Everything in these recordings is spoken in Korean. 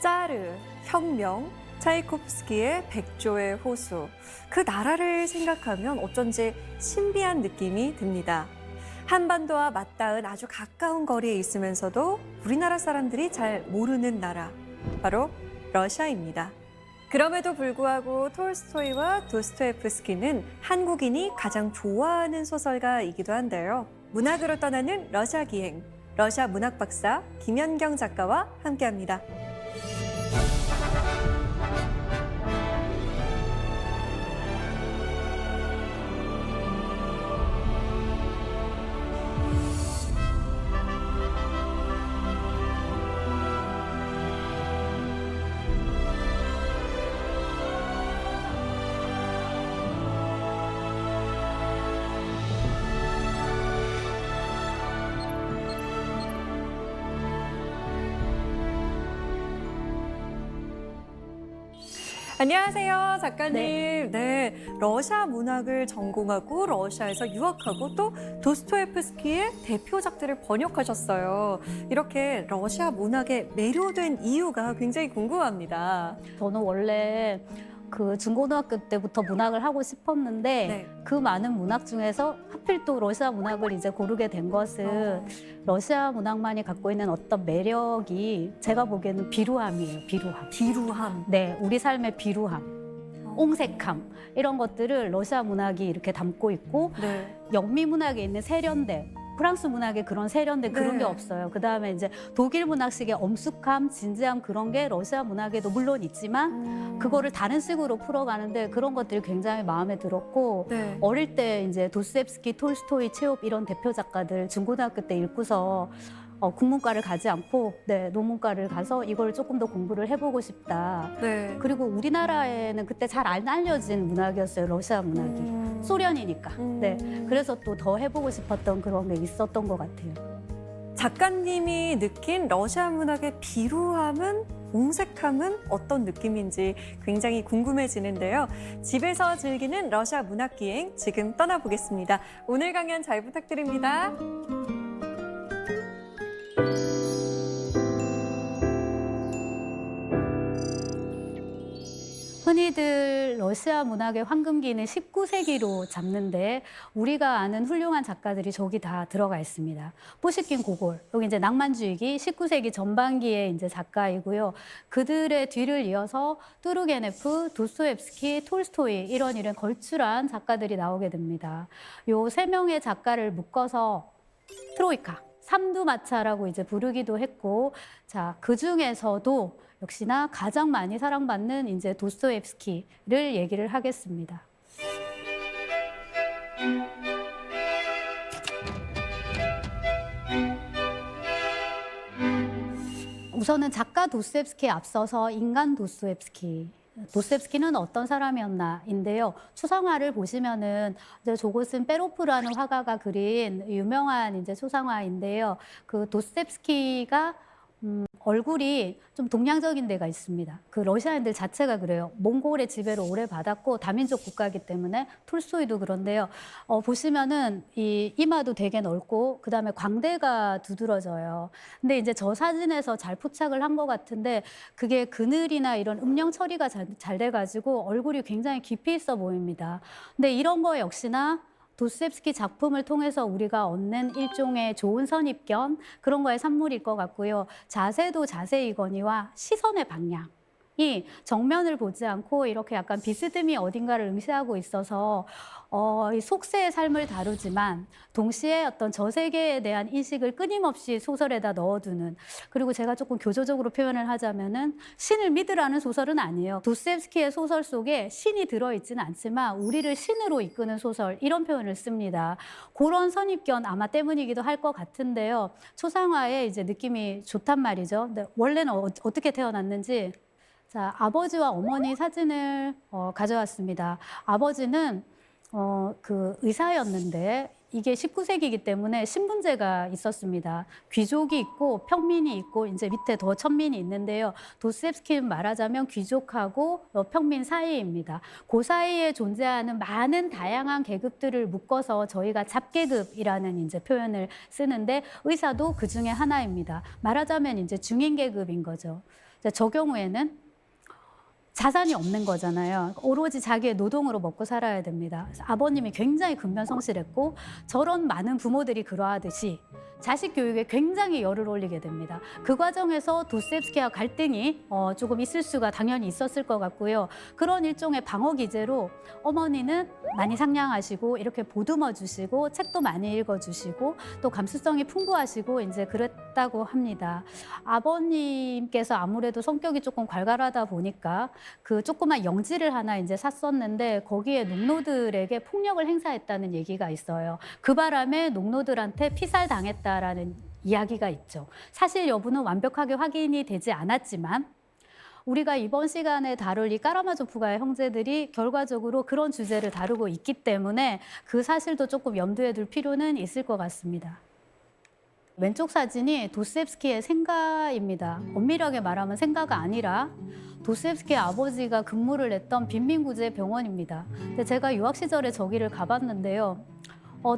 짜르, 혁명, 차이콥스키의 백조의 호수. 그 나라를 생각하면 어쩐지 신비한 느낌이 듭니다. 한반도와 맞닿은 아주 가까운 거리에 있으면서도 우리나라 사람들이 잘 모르는 나라, 바로 러시아입니다. 그럼에도 불구하고 톨스토이와 도스토옙스키는 한국인이 가장 좋아하는 소설가이기도 한데요. 문학으로 떠나는 러시아 기행, 러시아 문학 박사 김연경 작가와 함께합니다. 안녕하세요, 작가님. 네, 러시아 문학을 전공하고 러시아에서 유학하고 또 도스토옙스키의 대표작들을 번역하셨어요. 이렇게 러시아 문학에 매료된 이유가 굉장히 궁금합니다. 저는 원래 그 중고등학교 때부터 문학을 하고 싶었는데 네. 그 많은 문학 중에서 하필 또 러시아 문학을 이제 고르게 된 것은 러시아 문학만이 갖고 있는 어떤 매력이 제가 보기에는 비루함이에요. 비루함. 비루함. 네, 우리 삶의 비루함, 옹색함 이런 것들을 러시아 문학이 이렇게 담고 있고 네. 영미 문학에 있는 세련됨, 프랑스 문학에 그런 세련됨 그런 네. 게 없어요. 그다음에 이제 독일 문학식의 엄숙함, 진지함 그런 게 러시아 문학에도 물론 있지만 그거를 다른 식으로 풀어가는데 그런 것들이 굉장히 마음에 들었고 네. 어릴 때 이제 도스옙스키, 톨스토이, 체홉 이런 대표 작가들 중고등학교 때 읽고서 국문과를 가지 않고 논문과를 가서 이걸 조금 더 공부를 해보고 싶다. 네. 그리고 우리나라에는 그때 잘 안 알려진 문학이었어요. 러시아 문학이. 소련이니까. 네, 그래서 또 더 해보고 싶었던 그런 게 있었던 것 같아요. 작가님이 느낀 러시아 문학의 비루함은, 옹색함은 어떤 느낌인지 굉장히 궁금해지는데요. 집에서 즐기는 러시아 문학 기행 지금 떠나보겠습니다. 오늘 강연 잘 부탁드립니다. 흔히들 러시아 문학의 황금기는 19세기로 잡는데 우리가 아는 훌륭한 작가들이 저기 다 들어가 있습니다. 푸시킨, 고골, 여기 이제 낭만주의기 19세기 전반기의 이제 작가이고요. 그들의 뒤를 이어서 투르게네프, 도스토옙스키, 톨스토이 이런 걸출한 작가들이 나오게 됩니다. 요 세 명의 작가를 묶어서 트로이카, 삼두마차라고 이제 부르기도 했고, 자, 그 중에서도 역시나 가장 많이 사랑받는 이제 도스토옙스키를 얘기를 하겠습니다. 우선은 작가 도스토옙스키에 앞서서 인간 도스토옙스키. 도스토옙스키는 어떤 사람이었나인데요. 추상화를 보시면은 이제 저곳은 페로프라는 화가가 그린 유명한 이제 초상화인데요. 그 도스토옙스키가 얼굴이 좀 동양적인 데가 있습니다. 그 러시아인들 자체가 그래요. 몽골의 지배를 오래 받았고 다민족 국가이기 때문에 톨스토이도 그런데요. 보시면은 이 이마도 되게 넓고 그다음에 광대가 두드러져요. 근데 이제 저 사진에서 잘 포착을 한 것 같은데 그게 그늘이나 이런 음영 처리가 잘 돼가지고 얼굴이 굉장히 깊이 있어 보입니다. 근데 이런 거 역시나 도스토옙스키 작품을 통해서 우리가 얻는 일종의 좋은 선입견 그런 거의 산물일 것 같고요. 자세도 자세이거니와 시선의 방향이 정면을 보지 않고 이렇게 약간 비스듬히 어딘가를 응시하고 있어서 이 속세의 삶을 다루지만 동시에 어떤 저 세계에 대한 인식을 끊임없이 소설에다 넣어두는 그리고 제가 조금 교조적으로 표현을 하자면은 신을 믿으라는 소설은 아니에요. 도스토옙스키의 소설 속에 신이 들어있지는 않지만 우리를 신으로 이끄는 소설 이런 표현을 씁니다. 그런 선입견 아마 때문이기도 할 것 같은데요. 초상화의 이제 느낌이 좋단 말이죠. 근데 원래는 어떻게 태어났는지 자, 아버지와 어머니 사진을 가져왔습니다. 아버지는 그 의사였는데 이게 19세기이기 때문에 신분제가 있었습니다. 귀족이 있고 평민이 있고 이제 밑에 더 천민이 있는데요. 도스토옙스키는 말하자면 귀족하고 평민 사이입니다. 그 사이에 존재하는 많은 다양한 계급들을 묶어서 저희가 잡계급이라는 이제 표현을 쓰는데 의사도 그 중에 하나입니다. 말하자면 이제 중인 계급인 거죠. 이제 저 경우에는 자산이 없는 거잖아요. 오로지 자기의 노동으로 먹고 살아야 됩니다. 그래서 아버님이 굉장히 근면성실했고 저런 많은 부모들이 그러하듯이 자식 교육에 굉장히 열을 올리게 됩니다. 그 과정에서 도스옙스키와 갈등이 조금 있을 수가 당연히 있었을 것 같고요. 그런 일종의 방어 기제로 어머니는 많이 상냥하시고 이렇게 보듬어 주시고 책도 많이 읽어 주시고 또 감수성이 풍부하시고 이제 그랬다고 합니다. 아버님께서 아무래도 성격이 조금 괄괄하다 보니까 그 조그만 영지를 하나 이제 샀었는데 거기에 농노들에게 폭력을 행사했다는 얘기가 있어요. 그 바람에 농노들한테 피살 당했다라는 이야기가 있죠. 사실 여부는 완벽하게 확인이 되지 않았지만 우리가 이번 시간에 다룰 이 까라마조프가의 형제들이 결과적으로 그런 주제를 다루고 있기 때문에 그 사실도 조금 염두에 둘 필요는 있을 것 같습니다. 왼쪽 사진이 도스옙스키의 생가입니다. 엄밀하게 말하면 생가가 아니라 도스옙스키의 아버지가 근무를 했던 빈민구제 병원입니다. 근데 제가 유학 시절에 저기를 가봤는데요.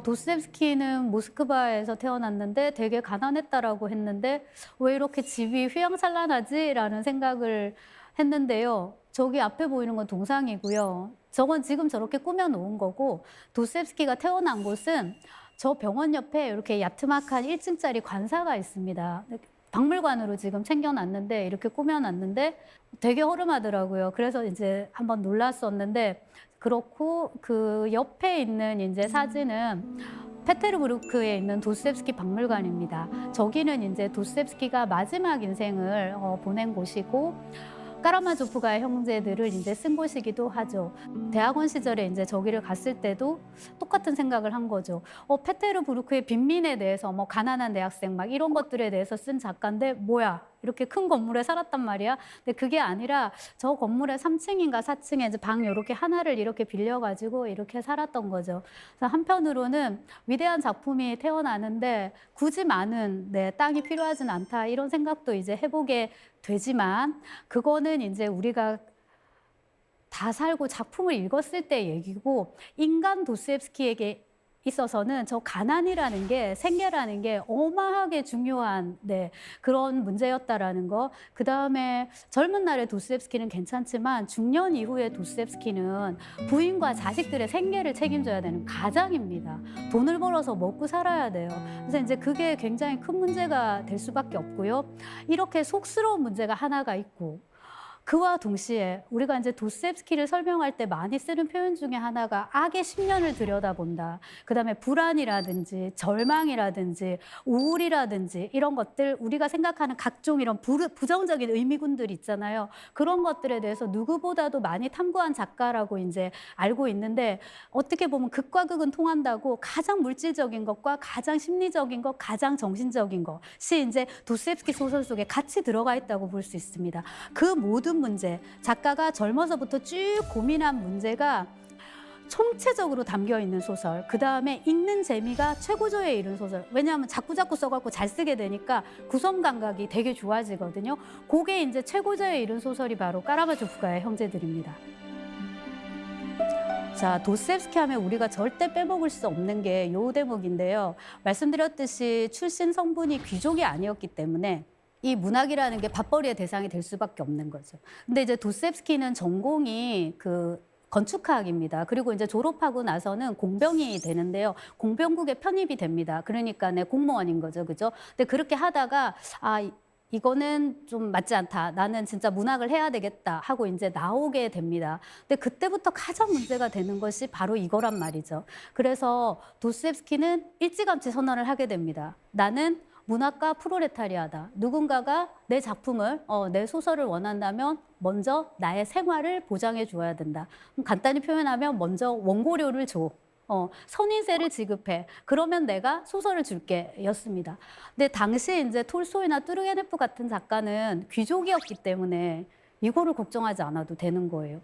도스옙스키는 모스크바에서 태어났는데 되게 가난했다라고 했는데 왜 이렇게 집이 휘황찬란하지? 라는 생각을 했는데요. 저기 앞에 보이는 건 동상이고요. 저건 지금 저렇게 꾸며놓은 거고 도스옙스키가 태어난 곳은 저 병원 옆에 이렇게 야트막한 1층짜리 관사가 있습니다. 박물관으로 지금 챙겨놨는데 이렇게 꾸며놨는데 되게 허름하더라고요. 그래서 이제 한번 놀랐었는데 그렇고 그 옆에 있는 이제 사진은 페테르부르크에 있는 도스옙스키 박물관입니다. 저기는 이제 도스옙스키가 마지막 인생을 보낸 곳이고 까라마조프가의 형제들을 이제 쓴 곳이기도 하죠. 대학원 시절에 이제 저기를 갔을 때도 똑같은 생각을 한 거죠. 페테르부르크의 빈민에 대해서 뭐 가난한 대학생 막 이런 것들에 대해서 쓴 작가인데 뭐야? 이렇게 큰 건물에 살았단 말이야. 근데 그게 아니라 저 건물의 3층인가 4층에 이제 방 이렇게 하나를 이렇게 빌려가지고 이렇게 살았던 거죠. 그래서 한편으로는 위대한 작품이 태어나는데 굳이 많은 땅이 필요하진 않다 이런 생각도 이제 해보게 되지만 그거는 이제 우리가 다 살고 작품을 읽었을 때 얘기고 인간 도스옙스키에게 있어서는 저 가난이라는 게 생계라는 게 어마하게 중요한 그런 문제였다라는 거. 그다음에 젊은 날의 도스옙스키는 괜찮지만 중년 이후의 도스옙스키는 부인과 자식들의 생계를 책임져야 되는 가장입니다. 돈을 벌어서 먹고 살아야 돼요. 그래서 이제 그게 굉장히 큰 문제가 될 수밖에 없고요. 이렇게 속스러운 문제가 하나가 있고 그와 동시에 우리가 이제 도스옙스키를 설명할 때 많이 쓰는 표현 중에 하나가 악의 심년을 들여다본다. 그다음에 불안이라든지 절망이라든지 우울이라든지 이런 것들 우리가 생각하는 각종 이런 부정적인 의미군들 있잖아요. 그런 것들에 대해서 누구보다도 많이 탐구한 작가라고 이제 알고 있는데 어떻게 보면 극과 극은 통한다고 가장 물질적인 것과 가장 심리적인 것, 가장 정신적인 것이 이제 도스옙스키 소설 속에 같이 들어가 있다고 볼 수 있습니다. 그 모든 문제, 작가가 젊어서부터 쭉 고민한 문제가 총체적으로 담겨 있는 소설, 그 다음에 읽는 재미가 최고조에 이른 소설. 왜냐하면 자꾸자꾸 써갖고 잘 쓰게 되니까 구성 감각이 되게 좋아지거든요. 그게 이제 최고조에 이른 소설이 바로 까라마조프가의 형제들입니다. 자, 도스옙스키 하면 우리가 절대 빼먹을 수 없는 게 요 대목인데요. 말씀드렸듯이 출신 성분이 귀족이 아니었기 때문에 이 문학이라는 게 밥벌이의 대상이 될 수밖에 없는 거죠. 근데 이제 도스옙스키는 전공이 그 건축학입니다. 그리고 이제 졸업하고 나서는 공병이 되는데요. 공병국에 편입이 됩니다. 그러니까 공무원인 거죠. 그죠? 근데 그렇게 하다가 이거는 좀 맞지 않다. 나는 진짜 문학을 해야 되겠다 하고 이제 나오게 됩니다. 근데 그때부터 가장 문제가 되는 것이 바로 이거란 말이죠. 그래서 도스옙스키는 일찌감치 선언을 하게 됩니다. 나는 문학과 프로레타리아다. 누군가가 내 작품을, 내 소설을 원한다면 먼저 나의 생활을 보장해 줘야 된다. 간단히 표현하면 먼저 원고료를 줘. 선인세를 지급해. 그러면 내가 소설을 줄게 였습니다. 근데 당시 이제 톨스토이나 뚜르게네프 같은 작가는 귀족이었기 때문에 이거를 걱정하지 않아도 되는 거예요.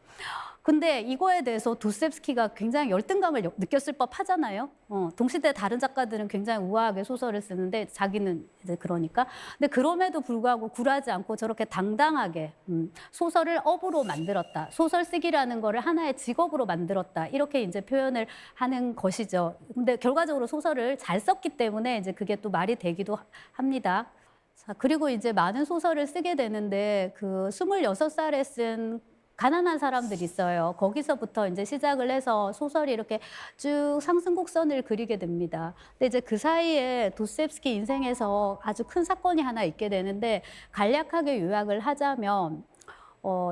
근데 이거에 대해서 도스옙스키가 굉장히 열등감을 느꼈을 법하잖아요. 동시대 다른 작가들은 굉장히 우아하게 소설을 쓰는데 자기는 이제 그러니까. 근데 그럼에도 불구하고 굴하지 않고 저렇게 당당하게 소설을 업으로 만들었다. 소설 쓰기라는 거를 하나의 직업으로 만들었다. 이렇게 이제 표현을 하는 것이죠. 근데 결과적으로 소설을 잘 썼기 때문에 이제 그게 또 말이 되기도 합니다. 자, 그리고 이제 많은 소설을 쓰게 되는데 그 26살에 쓴 가난한 사람들 있어요. 거기서부터 이제 시작을 해서 소설이 이렇게 쭉 상승곡선을 그리게 됩니다. 근데 이제 그 사이에 도스토옙스키 인생에서 아주 큰 사건이 하나 있게 되는데 간략하게 요약을 하자면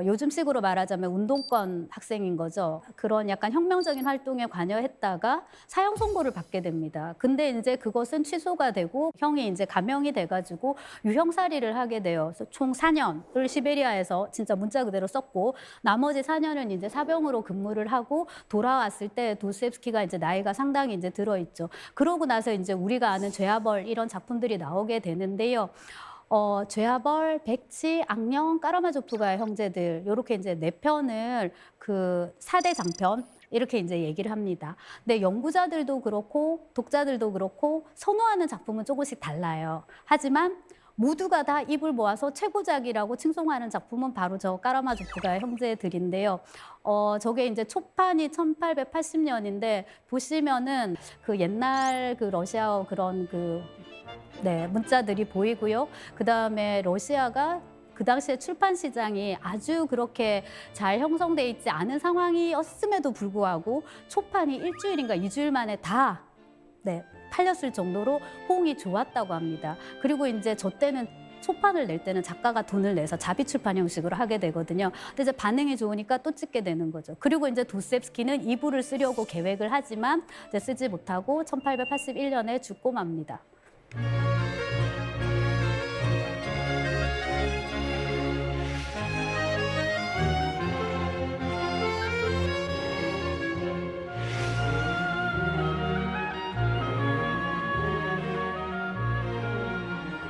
요즘식으로 말하자면 운동권 학생인 거죠. 그런 약간 혁명적인 활동에 관여했다가 사형 선고를 받게 됩니다. 근데 이제 그것은 취소가 되고 형이 이제 감형이 돼가지고 유형살이를 하게 돼요. 그래서 총 4년을 시베리아에서 진짜 문자 그대로 썼고 나머지 4년은 이제 사병으로 근무를 하고 돌아왔을 때 도스토옙스키가 이제 나이가 상당히 이제 들어있죠. 그러고 나서 이제 우리가 아는 죄와벌 이런 작품들이 나오게 되는데요. 죄와벌, 백치, 악령, 까라마조프가의 형제들 요렇게 이제 네 편을 그 4대 장편 이렇게 이제 얘기를 합니다. 근데 연구자들도 그렇고 독자들도 그렇고 선호하는 작품은 조금씩 달라요. 하지만 모두가 다 입을 모아서 최고작이라고 칭송하는 작품은 바로 저 까라마조프가의 형제들인데요. 저게 이제 초판이 1880년인데 보시면은 그 옛날 그 러시아 그런 네, 문자들이 보이고요. 그다음에 러시아가 그 당시에 출판 시장이 아주 그렇게 잘 형성돼 있지 않은 상황이었음에도 불구하고 초판이 일주일인가 2주일 만에 다 네, 팔렸을 정도로 호응이 좋았다고 합니다. 그리고 이제 저 때는 초판을 낼 때는 작가가 돈을 내서 자비 출판 형식으로 하게 되거든요. 근데 이제 반응이 좋으니까 또 찍게 되는 거죠. 그리고 이제 도스토옙스키는 2부를 쓰려고 계획을 하지만 이제 쓰지 못하고 1881년에 죽고 맙니다.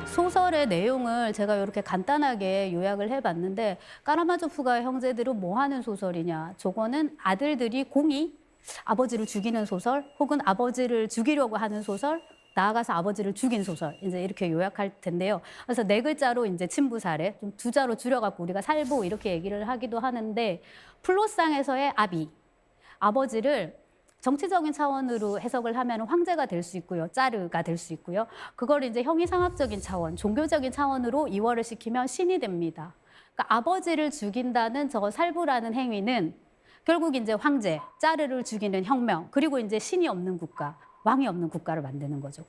소설의 내용을 제가 이렇게 간단하게 요약을 해봤는데 까라마조프가의 형제들은 뭐 하는 소설이냐. 저거는 아들들이 공이 아버지를 죽이는 소설 혹은 아버지를 죽이려고 하는 소설 나아가서 아버지를 죽인 소설 이제 이렇게 요약할 텐데요. 그래서 네 글자로 이제 친부 사례 좀 두 자로 줄여갖고 우리가 살보 이렇게 얘기를 하기도 하는데 플롯상에서의 아비 아버지를 정치적인 차원으로 해석을 하면 황제가 될 수 있고요. 짜르가 될 수 있고요. 그걸 이제 형이상학적인 차원, 종교적인 차원으로 이월을 시키면 신이 됩니다. 그러니까 아버지를 죽인다는 저 살부라는 행위는 결국 이제 황제, 짜르를 죽이는 혁명, 그리고 이제 신이 없는 국가, 왕이 없는 국가를 만드는 거죠.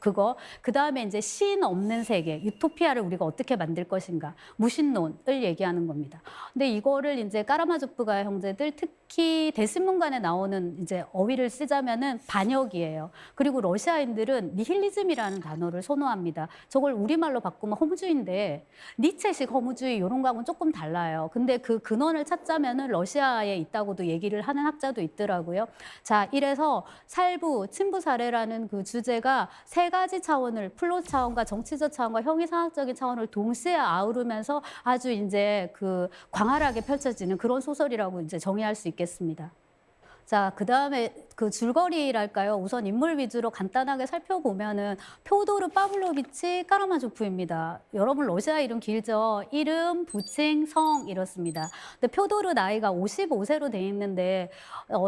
그 다음에 이제 신 없는 세계, 유토피아를 우리가 어떻게 만들 것인가, 무신론을 얘기하는 겁니다. 근데 이거를 이제 까라마조프가의 형제들, 특히 대신문관에 나오는 이제 어휘를 쓰자면은 반역이에요. 그리고 러시아인들은 니힐리즘이라는 단어를 선호합니다. 저걸 우리말로 바꾸면 허무주의인데 니체식 허무주의 이런 거하고는 조금 달라요. 근데 그 근원을 찾자면은 러시아에 있다고도 얘기를 하는 학자도 있더라고요. 자, 이래서 살부, 친부 사례라는 그 주제가 세 가지 차원을 플롯 차원과 정치적 차원과 형이상학적인 차원을 동시에 아우르면서 아주 이제 그 광활하게 펼쳐지는 그런 소설이라고 이제 정의할 수 있겠습니다. 자, 그다음에 그 줄거리랄까요? 우선 인물 위주로 간단하게 살펴보면은 표도르 파블로비치 까라마조프입니다. 여러분 러시아 이름 길죠? 이름, 부칭, 성 이렇습니다. 근데 표도르 나이가 55세로 돼 있는데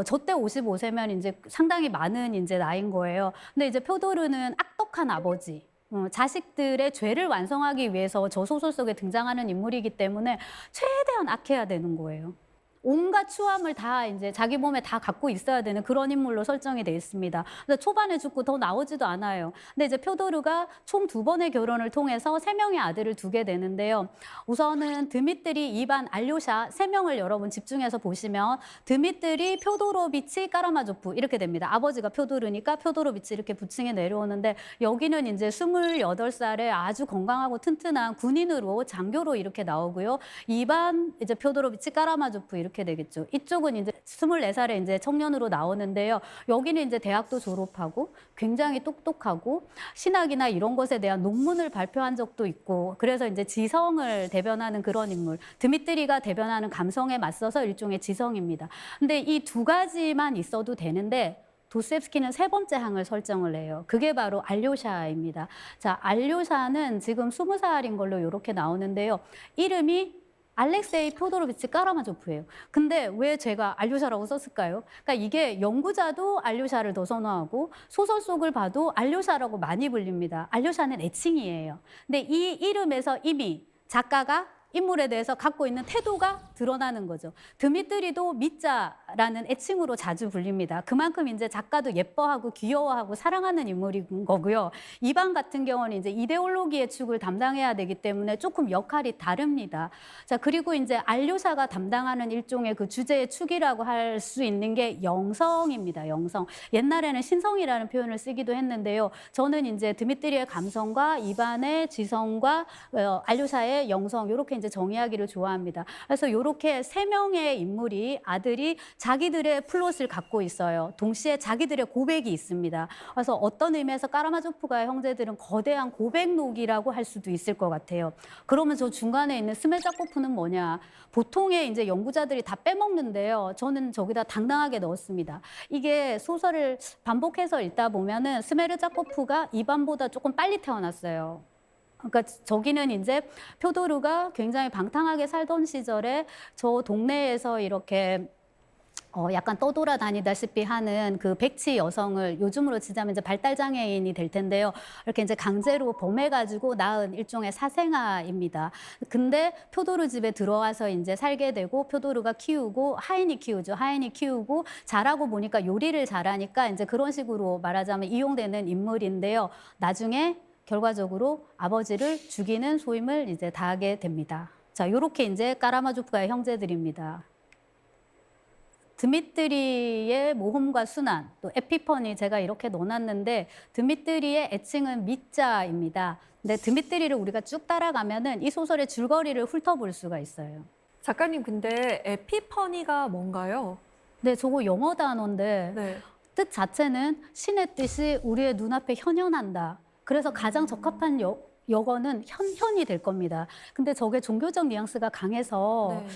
저때 55세면 이제 상당히 많은 이제 나이인 거예요. 근데 이제 표도르는 악독한 아버지. 자식들의 죄를 완성하기 위해서 저 소설 속에 등장하는 인물이기 때문에 최대한 악해야 되는 거예요. 온갖 추함을 다 이제 자기 몸에 다 갖고 있어야 되는 그런 인물로 설정이 돼 있습니다. 그래서 초반에 죽고 더 나오지도 않아요. 근데 이제 표도르가 총 2번의 결혼을 통해서 3명의 아들을 두게 되는데요. 우선은 드미트리, 이반, 알료샤 3명을 여러분 집중해서 보시면 드미트리, 표도로비치, 까라마조프 이렇게 됩니다. 아버지가 표도르니까 표도로비치 이렇게 부칭해 내려오는데 여기는 이제 28살에 아주 건강하고 튼튼한 군인으로 장교로 이렇게 나오고요. 이반, 이제 표도로비치, 까라마조프 이렇게 되겠죠. 이쪽은 이제 24살에 이제 청년으로 나오는데요. 여기는 이제 대학도 졸업하고 굉장히 똑똑하고 신학이나 이런 것에 대한 논문을 발표한 적도 있고 그래서 이제 지성을 대변하는 그런 인물. 드미트리가 대변하는 감성에 맞서서 일종의 지성입니다. 근데 이 두 가지만 있어도 되는데 도스토옙스키는 3번째 항을 설정을 해요. 그게 바로 알료샤입니다. 자, 알료샤는 지금 20살인 걸로 이렇게 나오는데요. 이름이 알렉세이 표도로비치 까라마조프예요. 근데 왜 제가 알료샤라고 썼을까요? 그러니까 이게 연구자도 알료샤를 더 선호하고 소설 속을 봐도 알료샤라고 많이 불립니다. 알료샤는 애칭이에요. 근데 이 이름에서 이미 작가가 인물에 대해서 갖고 있는 태도가 드러나는 거죠. 드미트리도 미자라는 애칭으로 자주 불립니다. 그만큼 이제 작가도 예뻐하고 귀여워하고 사랑하는 인물인 거고요. 이반 같은 경우는 이제 이데올로기의 축을 담당해야 되기 때문에 조금 역할이 다릅니다. 자, 그리고 이제 알료샤가 담당하는 일종의 그 주제의 축이라고 할 수 있는 게 영성입니다. 영성. 옛날에는 신성이라는 표현을 쓰기도 했는데요. 저는 이제 드미트리의 감성과 이반의 지성과 알료샤의 영성 이렇게 이제 정의하기를 좋아합니다. 그래서 이렇게 세 명의 인물이 아들이 자기들의 플롯을 갖고 있어요. 동시에 자기들의 고백이 있습니다. 그래서 어떤 의미에서 까라마조프가의 형제들은 거대한 고백록이라고 할 수도 있을 것 같아요. 그러면 저 중간에 있는 스메자코프는 뭐냐? 보통의 이제 연구자들이 다 빼먹는데요. 저는 저기다 당당하게 넣었습니다. 이게 소설을 반복해서 읽다 보면은 스메르자코프가 이반보다 조금 빨리 태어났어요. 그러니까 저기는 이제 표도르가 굉장히 방탕하게 살던 시절에 저 동네에서 이렇게 약간 떠돌아다니다시피 하는 그 백치 여성을 요즘으로 치자면 이제 발달장애인이 될 텐데요. 이렇게 이제 강제로 범해가지고 낳은 일종의 사생아입니다. 근데 표도르 집에 들어와서 이제 살게 되고 표도르가 키우고 하인이 키우죠. 하인이 키우고 자라고 보니까 요리를 잘하니까 이제 그런 식으로 말하자면 이용되는 인물인데요. 나중에 결과적으로 아버지를 죽이는 소임을 이제 다하게 됩니다. 자, 요렇게 이제 까라마조프가의 형제들입니다. 드미트리의 모험과 순환, 또 에피퍼니 제가 이렇게 넣어놨는데 드미트리의 애칭은 미자입니다. 근데 드미트리를 우리가 쭉 따라가면은 이 소설의 줄거리를 훑어볼 수가 있어요. 작가님, 근데 에피퍼니가 뭔가요? 네, 저거 영어 단어인데 네. 뜻 자체는 신의 뜻이 우리의 눈앞에 현현한다. 그래서 가장 적합한 여건은 현현이 될 겁니다. 근데 저게 종교적 뉘앙스가 강해서 네.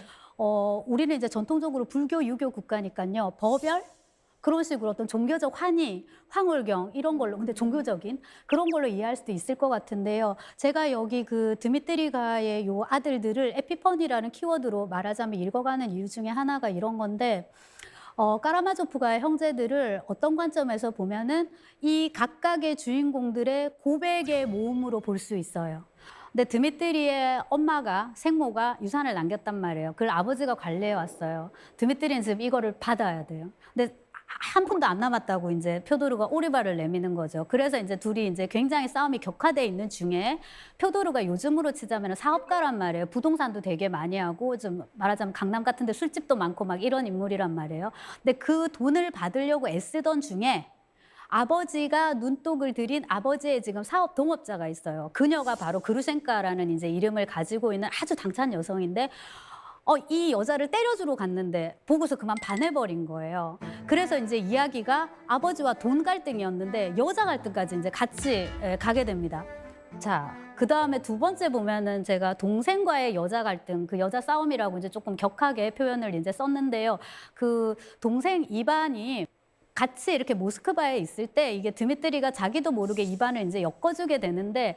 우리는 이제 전통적으로 불교, 유교 국가니까요. 법열? 그런 식으로 어떤 종교적 환희, 황홀경 이런 걸로, 근데 종교적인 그런 걸로 이해할 수도 있을 것 같은데요. 제가 여기 그 드미트리가의 요 아들들을 에피퍼니라는 키워드로 말하자면 읽어가는 이유 중에 하나가 이런 건데 까라마조프가의 형제들을 어떤 관점에서 보면은 이 각각의 주인공들의 고백의 모음으로 볼 수 있어요. 근데 드미트리의 엄마가 생모가 유산을 남겼단 말이에요. 그걸 아버지가 관리해 왔어요. 드미트리는 지금 이거를 받아야 돼요. 근데 한 푼도 안 남았다고 이제 표도르가 오리발을 내미는 거죠. 그래서 이제 둘이 이제 굉장히 싸움이 격화돼 있는 중에 표도르가 요즘으로 치자면 사업가란 말이에요. 부동산도 되게 많이 하고 좀 말하자면 강남 같은 데 술집도 많고 막 이런 인물이란 말이에요. 근데 그 돈을 받으려고 애쓰던 중에 아버지가 눈독을 들인 아버지의 지금 사업 동업자가 있어요. 그녀가 바로 그루셴카라는 이제 이름을 가지고 있는 아주 당찬 여성인데 이 여자를 때려주러 갔는데 보고서 그만 반해버린 거예요. 그래서 이제 이야기가 아버지와 돈 갈등이었는데 여자 갈등까지 이제 같이 가게 됩니다. 자, 그 다음에 두 번째 보면은 제가 동생과의 여자 갈등, 그 여자 싸움이라고 이제 조금 격하게 표현을 이제 썼는데요. 그 동생 이반이 같이 이렇게 모스크바에 있을 때 이게 드미트리가 자기도 모르게 이반을 이제 엮어주게 되는데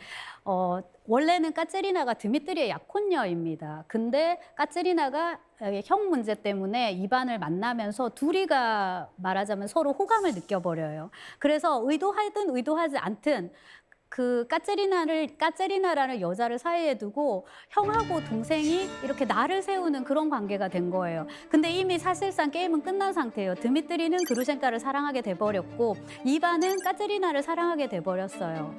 원래는 까체리나가 드미트리의 약혼녀입니다. 근데 까체리나가 형 문제 때문에 이반을 만나면서 둘이가 말하자면 서로 호감을 느껴버려요. 그래서 의도하든 의도하지 않든 그 까체리나라는 여자를 사이에 두고 형하고 동생이 이렇게 나를 세우는 그런 관계가 된 거예요. 근데 이미 사실상 게임은 끝난 상태예요. 드미트리는 그루셴카를 사랑하게 돼버렸고 이반은 까체리나를 사랑하게 돼버렸어요.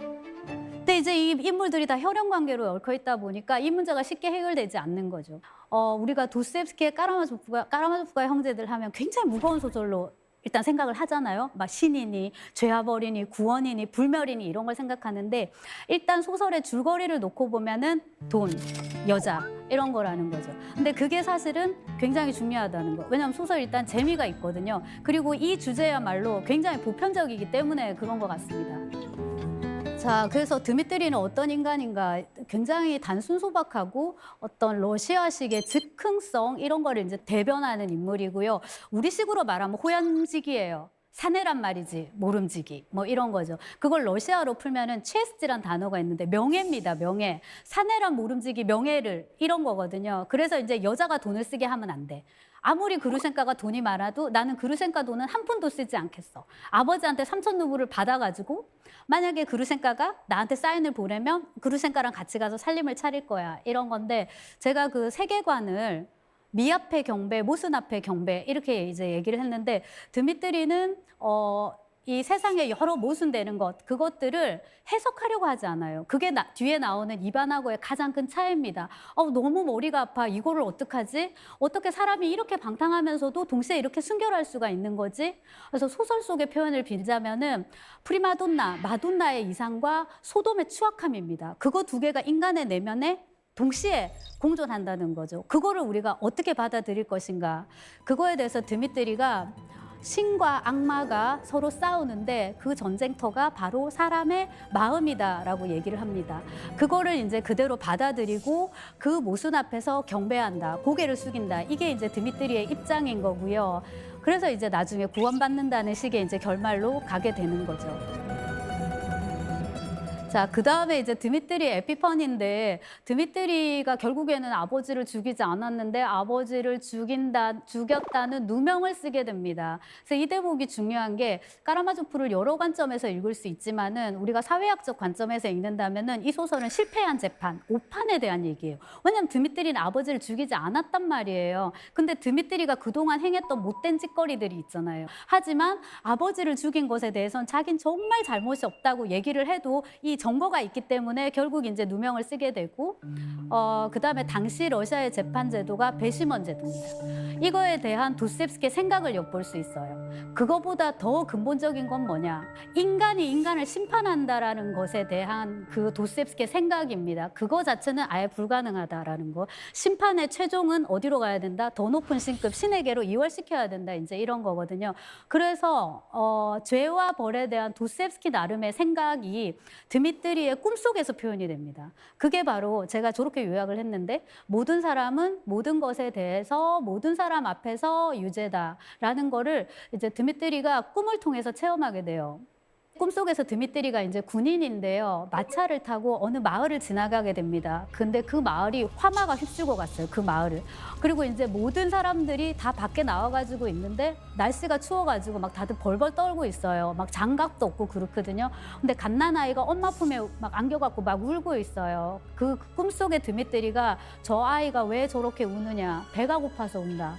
근데 이제 이 인물들이 다 혈연 관계로 얽혀 있다 보니까 이 문제가 쉽게 해결되지 않는 거죠. 우리가 도스토옙스키의 까라마조프가의 형제들 하면 굉장히 무거운 소설로 일단 생각을 하잖아요. 막 신이니 죄와벌이니 구원이니 불멸이니 이런 걸 생각하는데 일단 소설의 줄거리를 놓고 보면은 돈, 여자 이런 거라는 거죠. 근데 그게 사실은 굉장히 중요하다는 거. 왜냐하면 소설 일단 재미가 있거든요. 그리고 이 주제야말로 굉장히 보편적이기 때문에 그런 것 같습니다. 자, 그래서 드미트리는 어떤 인간인가 굉장히 단순 소박하고 어떤 러시아식의 즉흥성 이런 거를 이제 대변하는 인물이고요. 우리식으로 말하면 호연직이에요. 사내란 말이지, 모름지기. 뭐 이런 거죠. 그걸 러시아로 풀면은 체스트란 단어가 있는데 명예입니다, 명예. 사내란 모름지기, 명예를 이런 거거든요. 그래서 이제 여자가 돈을 쓰게 하면 안 돼. 아무리 그루셴카가 돈이 많아도 나는 그루셴카 돈은 한 푼도 쓰지 않겠어. 아버지한테 3천 루블을 받아가지고 만약에 그루셴카가 나한테 사인을 보내면 그루셴카랑 같이 가서 살림을 차릴 거야. 이런 건데 제가 그 세계관을 미 앞에 경배, 모순 앞에 경배 이렇게 이제 얘기를 했는데 드미트리는 이 세상에 여러 모순되는 것 그것들을 해석하려고 하지 않아요. 그게 뒤에 나오는 이반하고의 가장 큰 차이입니다. 너무 머리가 아파. 이거를 어떡하지? 어떻게 사람이 이렇게 방탕하면서도 동시에 이렇게 순결할 수가 있는 거지? 그래서 소설 속의 표현을 빌자면은 프리마돈나, 마돈나의 이상과 소돔의 추악함입니다. 그거 두 개가 인간의 내면에 동시에 공존한다는 거죠. 그거를 우리가 어떻게 받아들일 것인가. 그거에 대해서 드미트리가 신과 악마가 서로 싸우는데 그 전쟁터가 바로 사람의 마음이다라고 얘기를 합니다. 그거를 이제 그대로 받아들이고 그 모순 앞에서 경배한다, 고개를 숙인다. 이게 이제 드미트리의 입장인 거고요. 그래서 이제 나중에 구원받는다는 식의 이제 결말로 가게 되는 거죠. 자, 그 다음에 이제 드미트리 에피펀인데 드미트리가 결국에는 아버지를 죽이지 않았는데 아버지를 죽였다는 누명을 쓰게 됩니다. 그래서 이 대목이 중요한 게 까라마조프를 여러 관점에서 읽을 수 있지만은 우리가 사회학적 관점에서 읽는다면은 이 소설은 실패한 재판, 오판에 대한 얘기예요. 왜냐하면 드미트리는 아버지를 죽이지 않았단 말이에요. 근데 드미트리가 그동안 행했던 못된 짓거리들이 있잖아요. 하지만 아버지를 죽인 것에 대해서는 자긴 정말 잘못이 없다고 얘기를 해도 이 정보가 있기 때문에 결국 이제 누명을 쓰게 되고 그다음에 당시 러시아의 재판 제도가 배심원 제도입니다. 이거에 대한 도스토옙스키의 생각을 엿볼 수 있어요. 그거보다 더 근본적인 건 뭐냐? 인간이 인간을 심판한다라는 것에 대한 그 도스토옙스키의 생각입니다. 그거 자체는 아예 불가능하다라는 거. 심판의 최종은 어디로 가야 된다? 더 높은 신급 신에게로 이월시켜야 된다. 이제 이런 거거든요. 그래서 죄와 벌에 대한 도스토옙스키 나름의 생각이 드미트리의 꿈속에서 표현이 됩니다. 그게 바로 제가 저렇게 요약을 했는데 모든 사람은 모든 것에 대해서 모든 사람 앞에서 유죄다라는 거를 이제 드미트리가 꿈을 통해서 체험하게 돼요. 꿈속에서 드미트리가 이제 군인인데요. 마차를 타고 어느 마을을 지나가게 됩니다. 근데 그 마을이 화마가 휩쓸고 갔어요. 그 마을을. 그리고 이제 모든 사람들이 다 밖에 나와가지고 있는데 날씨가 추워가지고 막 다들 벌벌 떨고 있어요. 막 장갑도 없고 그렇거든요. 근데 갓난아이가 엄마 품에 막 안겨갖고 막 울고 있어요. 그 꿈속의 드미트리가 저 아이가 왜 저렇게 우느냐. 배가 고파서 운다.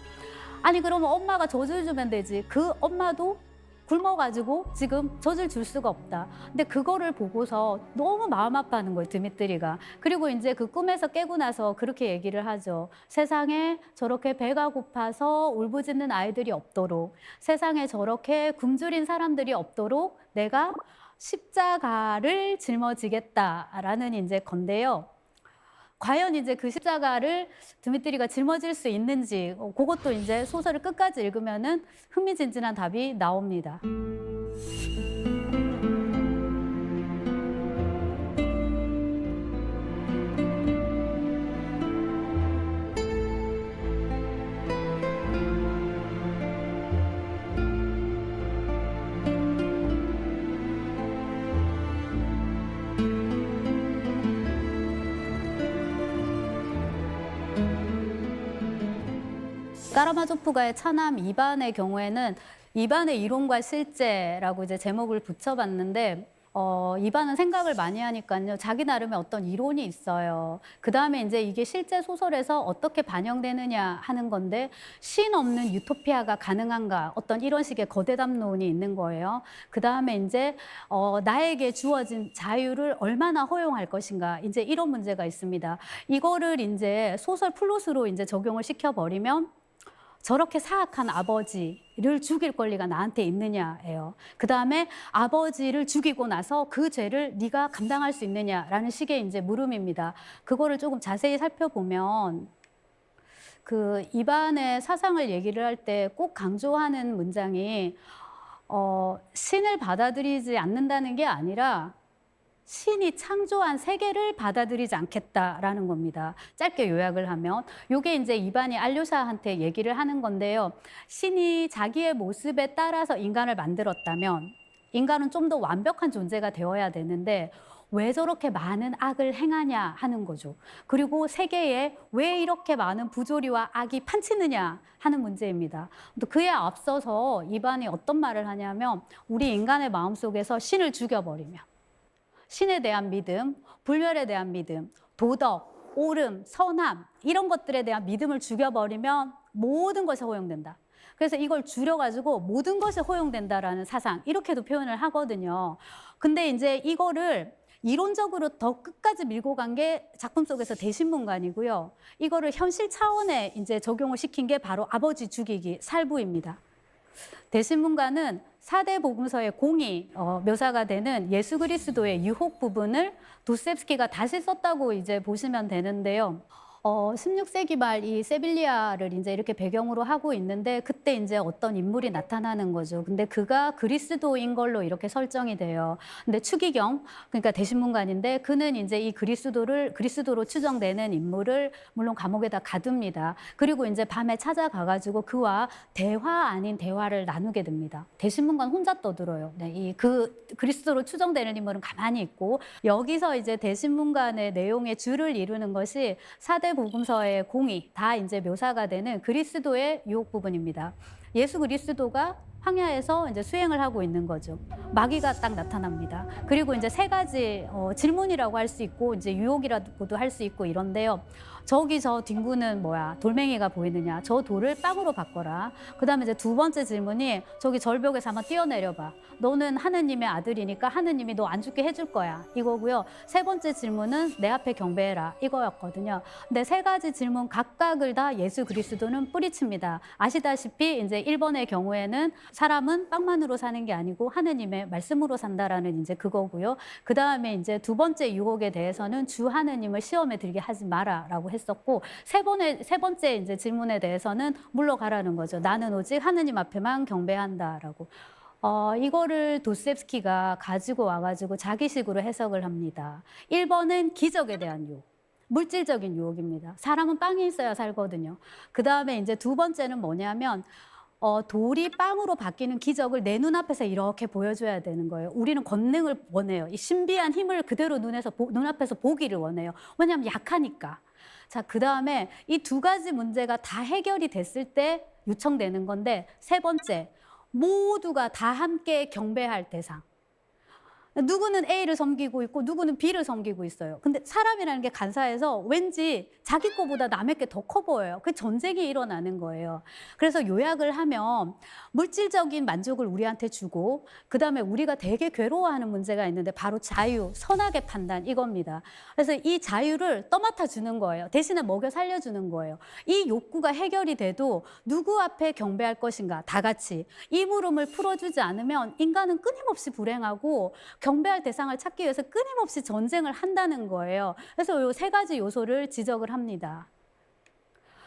아니 그러면 엄마가 젖을 주면 되지. 그 엄마도 굶어가지고 지금 젖을 줄 수가 없다. 근데 그거를 보고서 너무 마음 아파하는 거예요, 드미트리가. 그리고 이제 그 꿈에서 깨고 나서 그렇게 얘기를 하죠. 세상에 저렇게 배가 고파서 울부짖는 아이들이 없도록, 세상에 저렇게 굶주린 사람들이 없도록 내가 십자가를 짊어지겠다라는 이제 건데요. 과연 이제 그 십자가를 드미트리가 짊어질 수 있는지 그것도 이제 소설을 끝까지 읽으면은 흥미진진한 답이 나옵니다. 까라마조프가의 차남 이반의 경우에는 이반의 이론과 실제라고 이제 제목을 붙여봤는데 이반은 생각을 많이 하니까요. 자기 나름의 어떤 이론이 있어요. 그다음에 이제 이게 실제 소설에서 어떻게 반영되느냐 하는 건데 신 없는 유토피아가 가능한가 어떤 이런 식의 거대 담론이 있는 거예요. 그다음에 이제 나에게 주어진 자유를 얼마나 허용할 것인가 이제 이런 문제가 있습니다. 이거를 이제 소설 플롯으로 이제 적용을 시켜버리면 저렇게 사악한 아버지를 죽일 권리가 나한테 있느냐예요. 그다음에 아버지를 죽이고 나서 그 죄를 네가 감당할 수 있느냐라는 식의 이제 물음입니다. 그거를 조금 자세히 살펴보면 그 이반의 사상을 얘기를 할 때 꼭 강조하는 문장이 신을 받아들이지 않는다는 게 아니라 신이 창조한 세계를 받아들이지 않겠다라는 겁니다. 짧게 요약을 하면 이게 이제 이반이 알료샤한테 얘기를 하는 건데요. 신이 자기의 모습에 따라서 인간을 만들었다면 인간은 좀 더 완벽한 존재가 되어야 되는데 왜 저렇게 많은 악을 행하냐 하는 거죠. 그리고 세계에 왜 이렇게 많은 부조리와 악이 판치느냐 하는 문제입니다. 또 그에 앞서서 이반이 어떤 말을 하냐면 우리 인간의 마음속에서 신을 죽여버리면 신에 대한 믿음, 불멸에 대한 믿음, 도덕, 옳음, 선함 이런 것들에 대한 믿음을 죽여버리면 모든 것이 허용된다. 그래서 이걸 줄여가지고 모든 것이 허용된다라는 사상 이렇게도 표현을 하거든요. 근데 이제 이거를 이론적으로 더 끝까지 밀고 간 게 작품 속에서 대신문관이고요. 이거를 현실 차원에 이제 적용을 시킨 게 바로 아버지 죽이기 살부입니다. 대신문관은 4대 복음서의 공이 묘사가 되는 예수 그리스도의 유혹 부분을 도스옙스키가 다시 썼다고 이제 보시면 되는데요. 16세기 말 이 세빌리아를 이제 이렇게 배경으로 하고 있는데 그때 이제 어떤 인물이 나타나는 거죠. 근데 그가 그리스도인 걸로 이렇게 설정이 돼요. 근데 추기경, 그러니까 대신문관인데 그는 이제 이 그리스도로 추정되는 인물을 물론 감옥에다 가둡니다. 그리고 이제 밤에 찾아가가지고 그와 대화 아닌 대화를 나누게 됩니다. 대신문관 혼자 떠들어요. 네, 이 그리스도로 추정되는 인물은 가만히 있고 여기서 이제 대신문관의 내용의 줄을 이루는 것이 4대 복음서의 공이 다 이제 묘사가 되는 그리스도의 유혹 부분입니다. 예수 그리스도가 황야에서 이제 수행을 하고 있는 거죠. 마귀가 딱 나타납니다. 그리고 이제 세 가지 질문이라고 할 수 있고 이제 유혹이라고도 할 수 있고 이런데요. 저기 저 뒹구는 뭐야? 돌멩이가 보이느냐? 저 돌을 빵으로 바꿔라. 그다음에 이제 두 번째 질문이 저기 절벽에서 한번 뛰어내려봐. 너는 하느님의 아들이니까 하느님이 너 안 죽게 해줄 거야. 이거고요. 세 번째 질문은 내 앞에 경배해라. 이거였거든요. 근데 세 가지 질문 각각을 다 예수 그리스도는 뿌리칩니다. 아시다시피 이제 1번의 경우에는 사람은 빵만으로 사는 게 아니고 하느님의 말씀으로 산다라는 이제 그거고요. 그다음에 이제 두 번째 유혹에 대해서는 주 하느님을 시험에 들게 하지 마라라고 했었고 세 번째 이제 질문에 대해서는 물러가라는 거죠. 나는 오직 하느님 앞에만 경배한다라고. 이거를 도스옙스키가 가지고 와가지고 자기식으로 해석을 합니다. 1번은 기적에 대한 유혹. 물질적인 유혹입니다. 사람은 빵이 있어야 살거든요. 그 다음에 이제 두 번째는 뭐냐면 돌이 빵으로 바뀌는 기적을 내 눈앞에서 이렇게 보여줘야 되는 거예요. 우리는 권능을 원해요. 이 신비한 힘을 그대로 눈앞에서 보기를 원해요. 왜냐하면 약하니까. 자, 그 다음에 이 두 가지 문제가 다 해결이 됐을 때 요청되는 건데 세 번째, 모두가 다 함께 경배할 대상. 누구는 A를 섬기고 있고 누구는 B를 섬기고 있어요. 근데 사람이라는 게 간사해서 왠지 자기 거보다 남의 게 더 커 보여요. 그 전쟁이 일어나는 거예요. 그래서 요약을 하면 물질적인 만족을 우리한테 주고 그다음에 우리가 되게 괴로워하는 문제가 있는데 바로 자유, 선악의 판단 이겁니다. 그래서 이 자유를 떠맡아 주는 거예요. 대신에 먹여 살려주는 거예요. 이 욕구가 해결이 돼도 누구 앞에 경배할 것인가 다 같이 이 물음을 풀어주지 않으면 인간은 끊임없이 불행하고 경배할 대상을 찾기 위해서 끊임없이 전쟁을 한다는 거예요. 그래서 이 세 가지 요소를 지적을 합니다.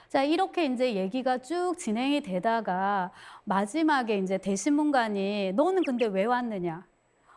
자, 이렇게 이제 얘기가 쭉 진행이 되다가 마지막에 이제 대신문관이 너는 근데 왜 왔느냐?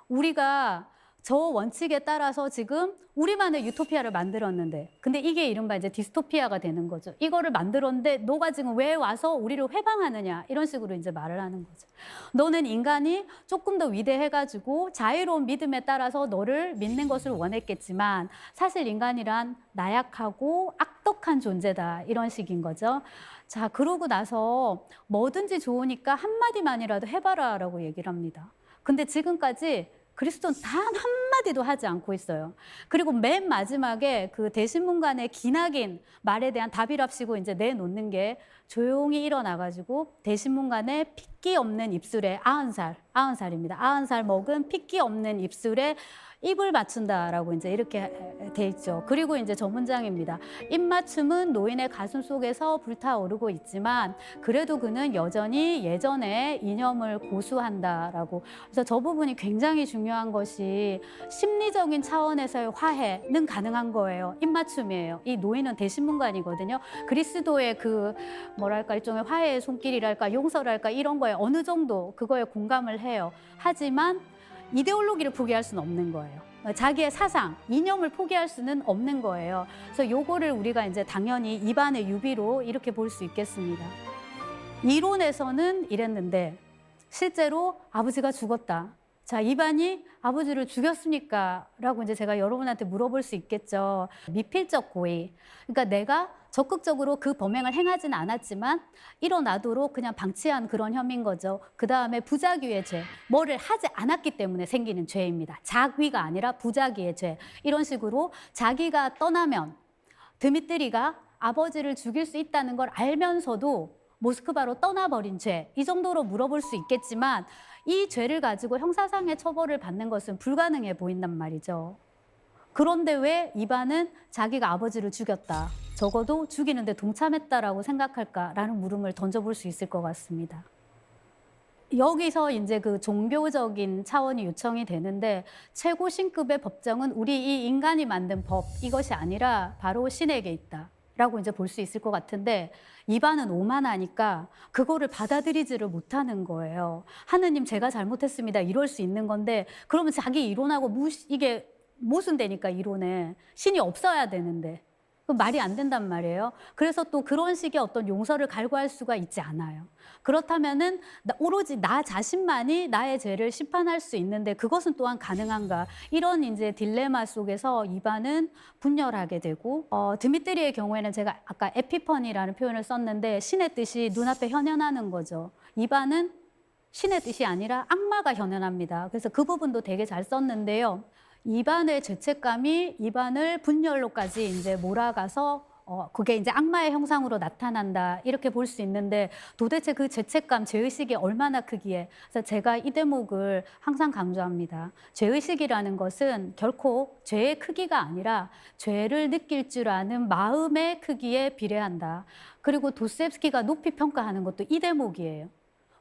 우리가 저 원칙에 따라서 지금 우리만의 유토피아를 만들었는데 근데 이게 이른바 이제 디스토피아가 되는 거죠. 이거를 만들었는데 너가 지금 왜 와서 우리를 회방하느냐 이런 식으로 이제 말을 하는 거죠. 너는 인간이 조금 더 위대해가지고 자유로운 믿음에 따라서 너를 믿는 것을 원했겠지만 사실 인간이란 나약하고 악독한 존재다 이런 식인 거죠. 자, 그러고 나서 뭐든지 좋으니까 한마디만이라도 해봐라 라고 얘기를 합니다. 근데 지금까지 그리스도는 단 한마디도 하지 않고 있어요. 그리고 맨 마지막에 그 대신문관의 기나긴 말에 대한 답이랍시고 이제 내놓는 게 조용히 일어나가지고 대신문관의 핏기 없는 입술에 90살입니다. 90살 먹은 핏기 없는 입술에 입을 맞춘다라고 이제 이렇게 돼 있죠. 그리고 이제 저 문장입니다. 입맞춤은 노인의 가슴 속에서 불타오르고 있지만 그래도 그는 여전히 예전의 이념을 고수한다라고. 그래서 저 부분이 굉장히 중요한 것이 심리적인 차원에서의 화해는 가능한 거예요. 입맞춤이에요. 이 노인은 대신문관이거든요. 그리스도의 그 뭐랄까 일종의 화해의 손길이랄까 용서랄까 이런 거에 어느 정도 그거에 공감을 해요. 하지만 이데올로기를 포기할 수는 없는 거예요. 자기의 사상, 이념을 포기할 수는 없는 거예요. 그래서 요거를 우리가 이제 당연히 입안의 유비로 이렇게 볼 수 있겠습니다. 이론에서는 이랬는데 실제로 아버지가 죽었다. 자, 이반이 아버지를 죽였습니까? 라고 이제 제가 여러분한테 물어볼 수 있겠죠. 미필적 고의. 그러니까 내가 적극적으로 그 범행을 행하진 않았지만 일어나도록 그냥 방치한 그런 혐의인 거죠. 그 다음에 부작위의 죄. 뭐를 하지 않았기 때문에 생기는 죄입니다. 작위가 아니라 부작위의 죄. 이런 식으로 자기가 떠나면 드미트리가 아버지를 죽일 수 있다는 걸 알면서도 모스크바로 떠나버린 죄. 이 정도로 물어볼 수 있겠지만 이 죄를 가지고 형사상의 처벌을 받는 것은 불가능해 보인단 말이죠. 그런데 왜 이반은 자기가 아버지를 죽였다. 적어도 죽이는데 동참했다라고 생각할까라는 물음을 던져볼 수 있을 것 같습니다. 여기서 이제 그 종교적인 차원이 요청이 되는데 최고 신급의 법정은 우리 이 인간이 만든 법 이것이 아니라 바로 신에게 있다. 라고 이제 볼 수 있을 것 같은데 이반은 오만하니까 그거를 받아들이지를 못하는 거예요. 하느님 제가 잘못했습니다. 이럴 수 있는 건데 그러면 자기 이론하고 이게 모순되니까 이론에 신이 없어야 되는데 그 말이 안 된단 말이에요. 그래서 또 그런 식의 어떤 용서를 갈구할 수가 있지 않아요. 그렇다면은 오로지 나 자신만이 나의 죄를 심판할 수 있는데 그것은 또한 가능한가? 이런 이제 딜레마 속에서 이반은 분열하게 되고 드미트리의 경우에는 제가 아까 에피퍼니라는 표현을 썼는데 신의 뜻이 눈앞에 현현하는 거죠. 이반은 신의 뜻이 아니라 악마가 현현합니다. 그래서 그 부분도 되게 잘 썼는데요. 이반의 죄책감이 이반을 분열로까지 이제 몰아가서 그게 이제 악마의 형상으로 나타난다 이렇게 볼 수 있는데 도대체 그 죄책감, 죄의식이 얼마나 크기에 그래서 제가 이 대목을 항상 강조합니다. 죄의식이라는 것은 결코 죄의 크기가 아니라 죄를 느낄 줄 아는 마음의 크기에 비례한다. 그리고 도스옙스키가 높이 평가하는 것도 이 대목이에요.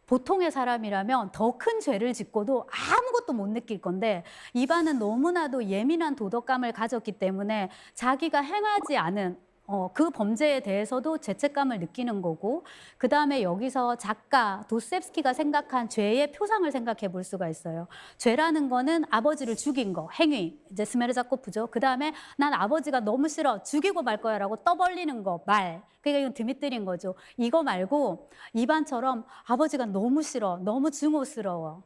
보통의 사람이라면 더 큰 죄를 짓고도 아무것도 못 느낄 건데 이반은 너무나도 예민한 도덕감을 가졌기 때문에 자기가 행하지 않은 그 범죄에 대해서도 죄책감을 느끼는 거고 그 다음에 여기서 작가 도스옙스키가 생각한 죄의 표상을 생각해 볼 수가 있어요. 죄라는 거는 아버지를 죽인 거, 행위, 이제 스메르자코프죠. 그 다음에 난 아버지가 너무 싫어, 죽이고 말 거야 라고 떠벌리는 거, 말. 그러니까 이건 드미트리인 거죠. 이거 말고 이반처럼 아버지가 너무 싫어, 너무 증오스러워.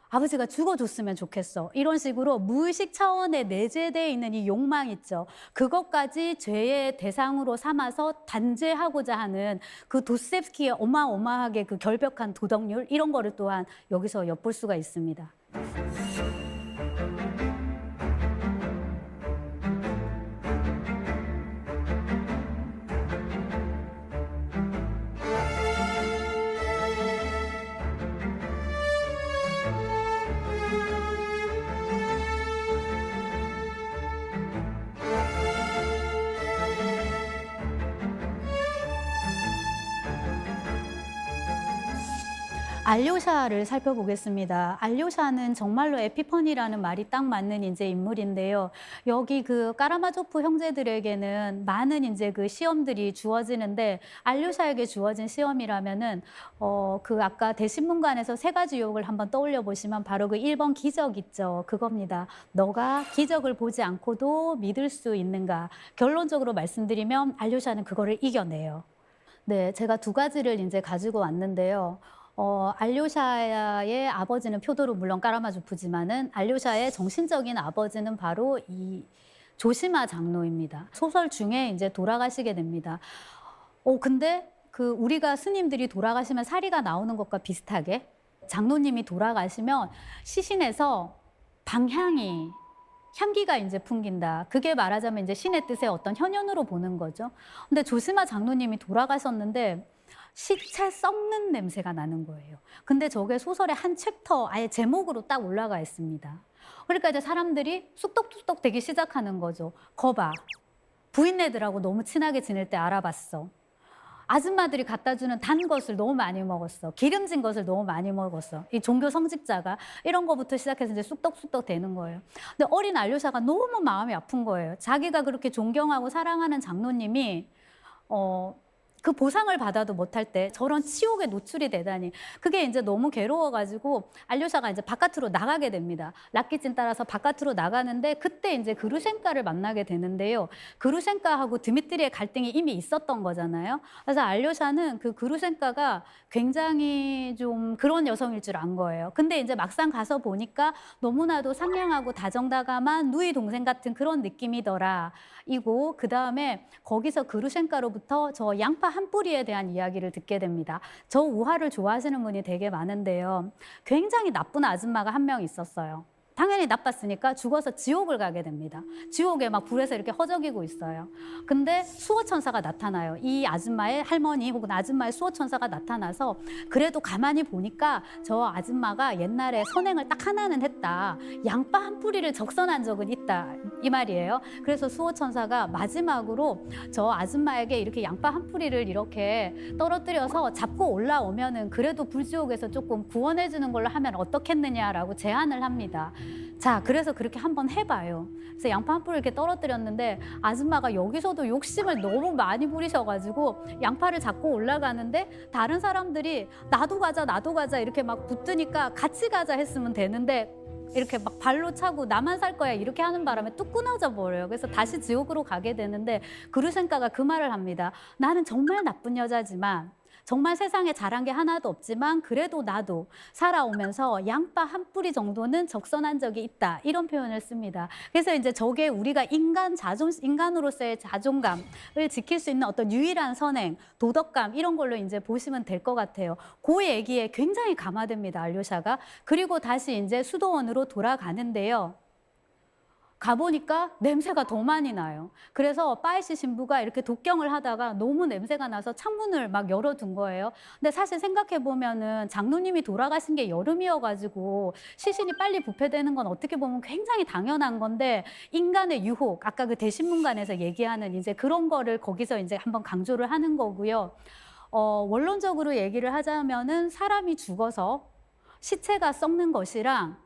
아버지가 죽어줬으면 좋겠어. 이런 식으로 무의식 차원에 내재되어 있는 이 욕망 있죠. 그것까지 죄의 대상으로 삼아서 단죄하고자 하는 그 도스옙스키의 어마어마하게 그 결벽한 도덕률 이런 거를 또한 여기서 엿볼 수가 있습니다. 알료샤를 살펴보겠습니다. 알료샤는 정말로 에피퍼니라는 말이 딱 맞는 이제 인물인데요. 여기 그 까라마조프 형제들에게는 많은 이제 그 시험들이 주어지는데 알료샤에게 주어진 시험이라면은 그 아까 대신문관에서 세 가지 유혹을 한번 떠올려 보시면 바로 그 1번 기적 있죠. 그겁니다. 너가 기적을 보지 않고도 믿을 수 있는가? 결론적으로 말씀드리면 알료샤는 그거를 이겨내요. 네, 제가 두 가지를 이제 가지고 왔는데요. 알료샤의 아버지는 표도로 물론 까라마조프지만은 알료샤의 정신적인 아버지는 바로 이 조시마 장로입니다. 소설 중에 이제 돌아가시게 됩니다. 근데 그 우리가 스님들이 돌아가시면 사리가 나오는 것과 비슷하게 장로님이 돌아가시면 시신에서 향기가 이제 풍긴다. 그게 말하자면 이제 신의 뜻의 어떤 현현으로 보는 거죠. 근데 조시마 장로님이 돌아가셨는데 시체 썩는 냄새가 나는 거예요. 근데 저게 소설의 한 챕터 아예 제목으로 딱 올라가 있습니다. 그러니까 이제 사람들이 쑥덕쑥덕 되기 시작하는 거죠. 거봐. 부인네들하고 너무 친하게 지낼 때 알아봤어. 아줌마들이 갖다 주는 단 것을 너무 많이 먹었어. 기름진 것을 너무 많이 먹었어. 이 종교 성직자가 이런 거부터 시작해서 이제 쑥덕쑥덕 되는 거예요. 근데 어린 알료샤가 너무 마음이 아픈 거예요. 자기가 그렇게 존경하고 사랑하는 장로님이 그 보상을 받아도 못할 때 저런 치욕에 노출이 되다니 그게 이제 너무 괴로워가지고 알료샤가 이제 바깥으로 나가게 됩니다. 라키진 따라서 바깥으로 나가는데 그때 이제 그루셴카를 만나게 되는데요. 그루셴카하고 드미트리의 갈등이 이미 있었던 거잖아요. 그래서 알료샤는 그 그루셴카가 굉장히 좀 그런 여성일 줄 안 거예요. 근데 이제 막상 가서 보니까 너무나도 상냥하고 다정다감한 누이 동생 같은 그런 느낌이더라. 이고 그다음에 거기서 그루셴카로부터 저 양파 한 뿌리에 대한 이야기를 듣게 됩니다. 저 우화를 좋아하시는 분이 되게 많은데요. 굉장히 나쁜 아줌마가 한 명 있었어요. 당연히 나빴으니까 죽어서 지옥을 가게 됩니다. 지옥에 막 불에서 이렇게 허덕이고 있어요. 근데 수호천사가 나타나요. 이 아줌마의 할머니 혹은 아줌마의 수호천사가 나타나서 그래도 가만히 보니까 저 아줌마가 옛날에 선행을 딱 하나는 했다. 양파 한 뿌리를 적선한 적은 있다. 이 말이에요. 그래서 수호천사가 마지막으로 저 아줌마에게 이렇게 양파 한 뿌리를 이렇게 떨어뜨려서 잡고 올라오면은 그래도 불지옥에서 조금 구원해 주는 걸로 하면 어떻겠느냐라고 제안을 합니다. 자, 그래서 그렇게 한번 해봐요. 그래서 양파 한 뿌리 이렇게 떨어뜨렸는데 아줌마가 여기서도 욕심을 너무 많이 부리셔가지고 양파를 잡고 올라가는데 다른 사람들이 나도 가자 이렇게 막 붙으니까 같이 가자 했으면 되는데 이렇게 막 발로 차고 나만 살 거야 이렇게 하는 바람에 뚝 끊어져 버려요. 그래서 다시 지옥으로 가게 되는데 그루셴카가 그 말을 합니다. 나는 정말 나쁜 여자지만 정말 세상에 잘한 게 하나도 없지만 그래도 나도 살아오면서 양파 한 뿌리 정도는 적선한 적이 있다. 이런 표현을 씁니다. 그래서 이제 저게 우리가 인간으로서의 자존감을 지킬 수 있는 어떤 유일한 선행, 도덕감 이런 걸로 이제 보시면 될 것 같아요. 그 얘기에 굉장히 감화됩니다. 알료샤가. 그리고 다시 이제 수도원으로 돌아가는데요. 가보니까 냄새가 더 많이 나요. 그래서 빠이시 신부가 이렇게 독경을 하다가 너무 냄새가 나서 창문을 막 열어둔 거예요. 근데 사실 생각해보면은 장로님이 돌아가신 게 여름이어가지고 시신이 빨리 부패되는 건 어떻게 보면 굉장히 당연한 건데 인간의 유혹, 아까 그 대신문관에서 얘기하는 이제 그런 거를 거기서 이제 한번 강조를 하는 거고요. 원론적으로 얘기를 하자면은 사람이 죽어서 시체가 썩는 것이랑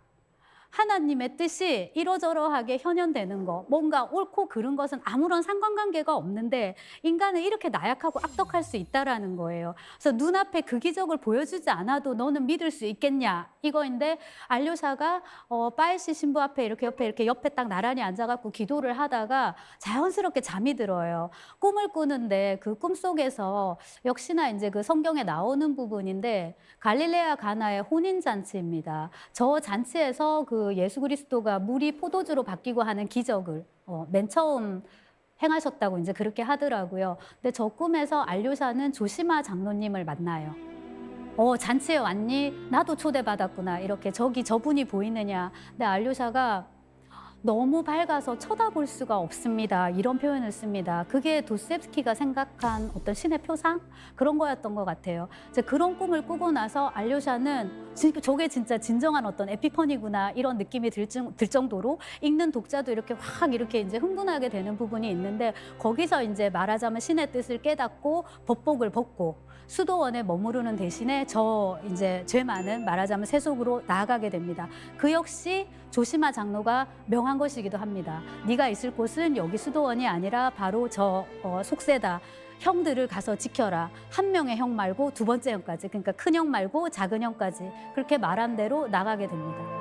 하나님의 뜻이 이러저러하게 현현되는 거, 뭔가 옳고 그른 것은 아무런 상관관계가 없는데 인간은 이렇게 나약하고 악덕할 수 있다라는 거예요. 그래서 눈앞에 그 기적을 보여주지 않아도 너는 믿을 수 있겠냐 이거인데 알료샤가 빠이시 신부 앞에 이렇게 옆에 딱 나란히 앉아갖고 기도를 하다가 자연스럽게 잠이 들어요. 꿈을 꾸는데 그 꿈 속에서 역시나 이제 그 성경에 나오는 부분인데 갈릴레아 가나의 혼인 잔치입니다. 저 잔치에서 그 예수 그리스도가 물이 포도주로 바뀌고 하는 기적을 맨 처음 행하셨다고 이제 그렇게 하더라고요. 근데 저 꿈에서 알료샤는 조시마 장로님을 만나요. 잔치에 왔니? 나도 초대받았구나. 이렇게 저분이 보이느냐. 근데 알료샤가 너무 밝아서 쳐다볼 수가 없습니다. 이런 표현을 씁니다. 그게 도스옙스키가 생각한 어떤 신의 표상? 그런 거였던 것 같아요. 이제 그런 꿈을 꾸고 나서 알료샤는 저게 진짜 진정한 어떤 에피퍼니구나 이런 느낌이 들 정도로 읽는 독자도 이렇게 이제 흥분하게 되는 부분이 있는데 거기서 이제 말하자면 신의 뜻을 깨닫고 법복을 벗고 수도원에 머무르는 대신에 이제 죄 많은 말하자면 세속으로 나아가게 됩니다. 그 역시 조시마 장로가 명한 것이기도 합니다. 네가 있을 곳은 여기 수도원이 아니라 바로 저 속세다. 형들을 가서 지켜라. 한 명의 형 말고 두 번째 형까지. 그러니까 큰 형 말고 작은 형까지. 그렇게 말한 대로 나가게 됩니다.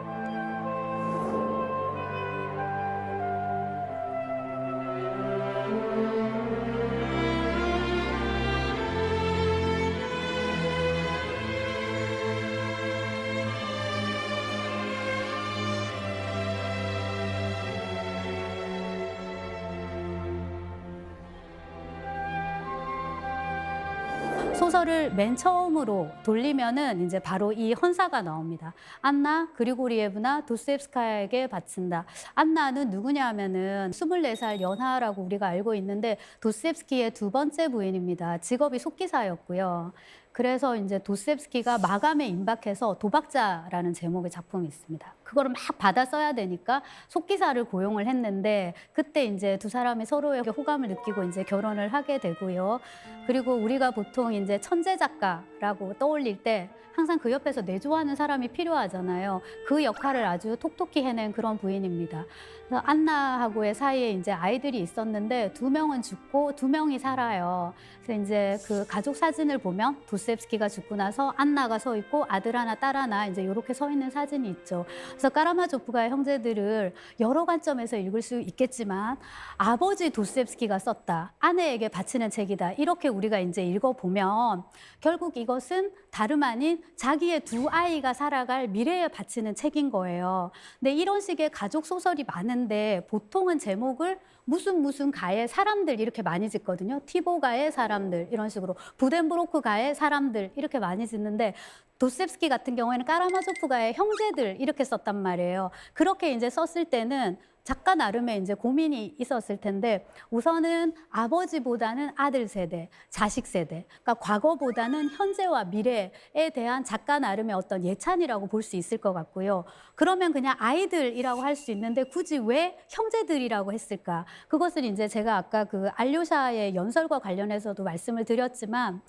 소설을 맨 처음으로 돌리면은 이제 바로 이 헌사가 나옵니다. 안나 그리고리에브나 도스옙스카야에게 바친다. 안나는 누구냐 하면은 24살 연하라고 우리가 알고 있는데 도스옙스키의 두 번째 부인입니다. 직업이 속기사였고요. 그래서 이제 도스옙스키가 마감에 임박해서 도박자라는 제목의 작품이 있습니다. 그거를 막 받아 써야 되니까 속기사를 고용을 했는데 그때 이제 두 사람이 서로에게 호감을 느끼고 이제 결혼을 하게 되고요. 그리고 우리가 보통 이제 천재 작가라고 떠올릴 때 항상 그 옆에서 내조하는 사람이 필요하잖아요. 그 역할을 아주 톡톡히 해낸 그런 부인입니다. 그래서 안나하고의 사이에 이제 아이들이 있었는데 2명은 죽고 2명이 살아요. 그래서 이제 그 가족 사진을 보면 도스옙스키가 죽고 나서 안나가 서 있고 아들 하나, 딸 하나 이제 이렇게 서 있는 사진이 있죠. 그래서 까라마조프가의 형제들을 여러 관점에서 읽을 수 있겠지만 아버지 도스옙스키가 썼다, 아내에게 바치는 책이다, 이렇게 우리가 이제 읽어보면 결국 이것은 다름 아닌 자기의 2 아이가 살아갈 미래에 바치는 책인 거예요. 근데 이런 식의 가족 소설이 많은데 보통은 제목을 무슨 가의 사람들 이렇게 많이 짓거든요. 티보가의 사람들 이런 식으로, 부덴브로크가의 사람들 이렇게 많이 짓는데 도스옙스키 같은 경우에는 까라마조프가의 형제들 이렇게 썼단 말이에요. 그렇게 이제 썼을 때는 작가 나름의 이제 고민이 있었을 텐데 우선은 아버지보다는 아들 세대, 자식 세대, 그러니까 과거보다는 현재와 미래에 대한 작가 나름의 어떤 예찬이라고 볼 수 있을 것 같고요. 그러면 그냥 아이들이라고 할 수 있는데 굳이 왜 형제들이라고 했을까? 그것은 이제 제가 아까 그 알료샤의 연설과 관련해서도 말씀을 드렸지만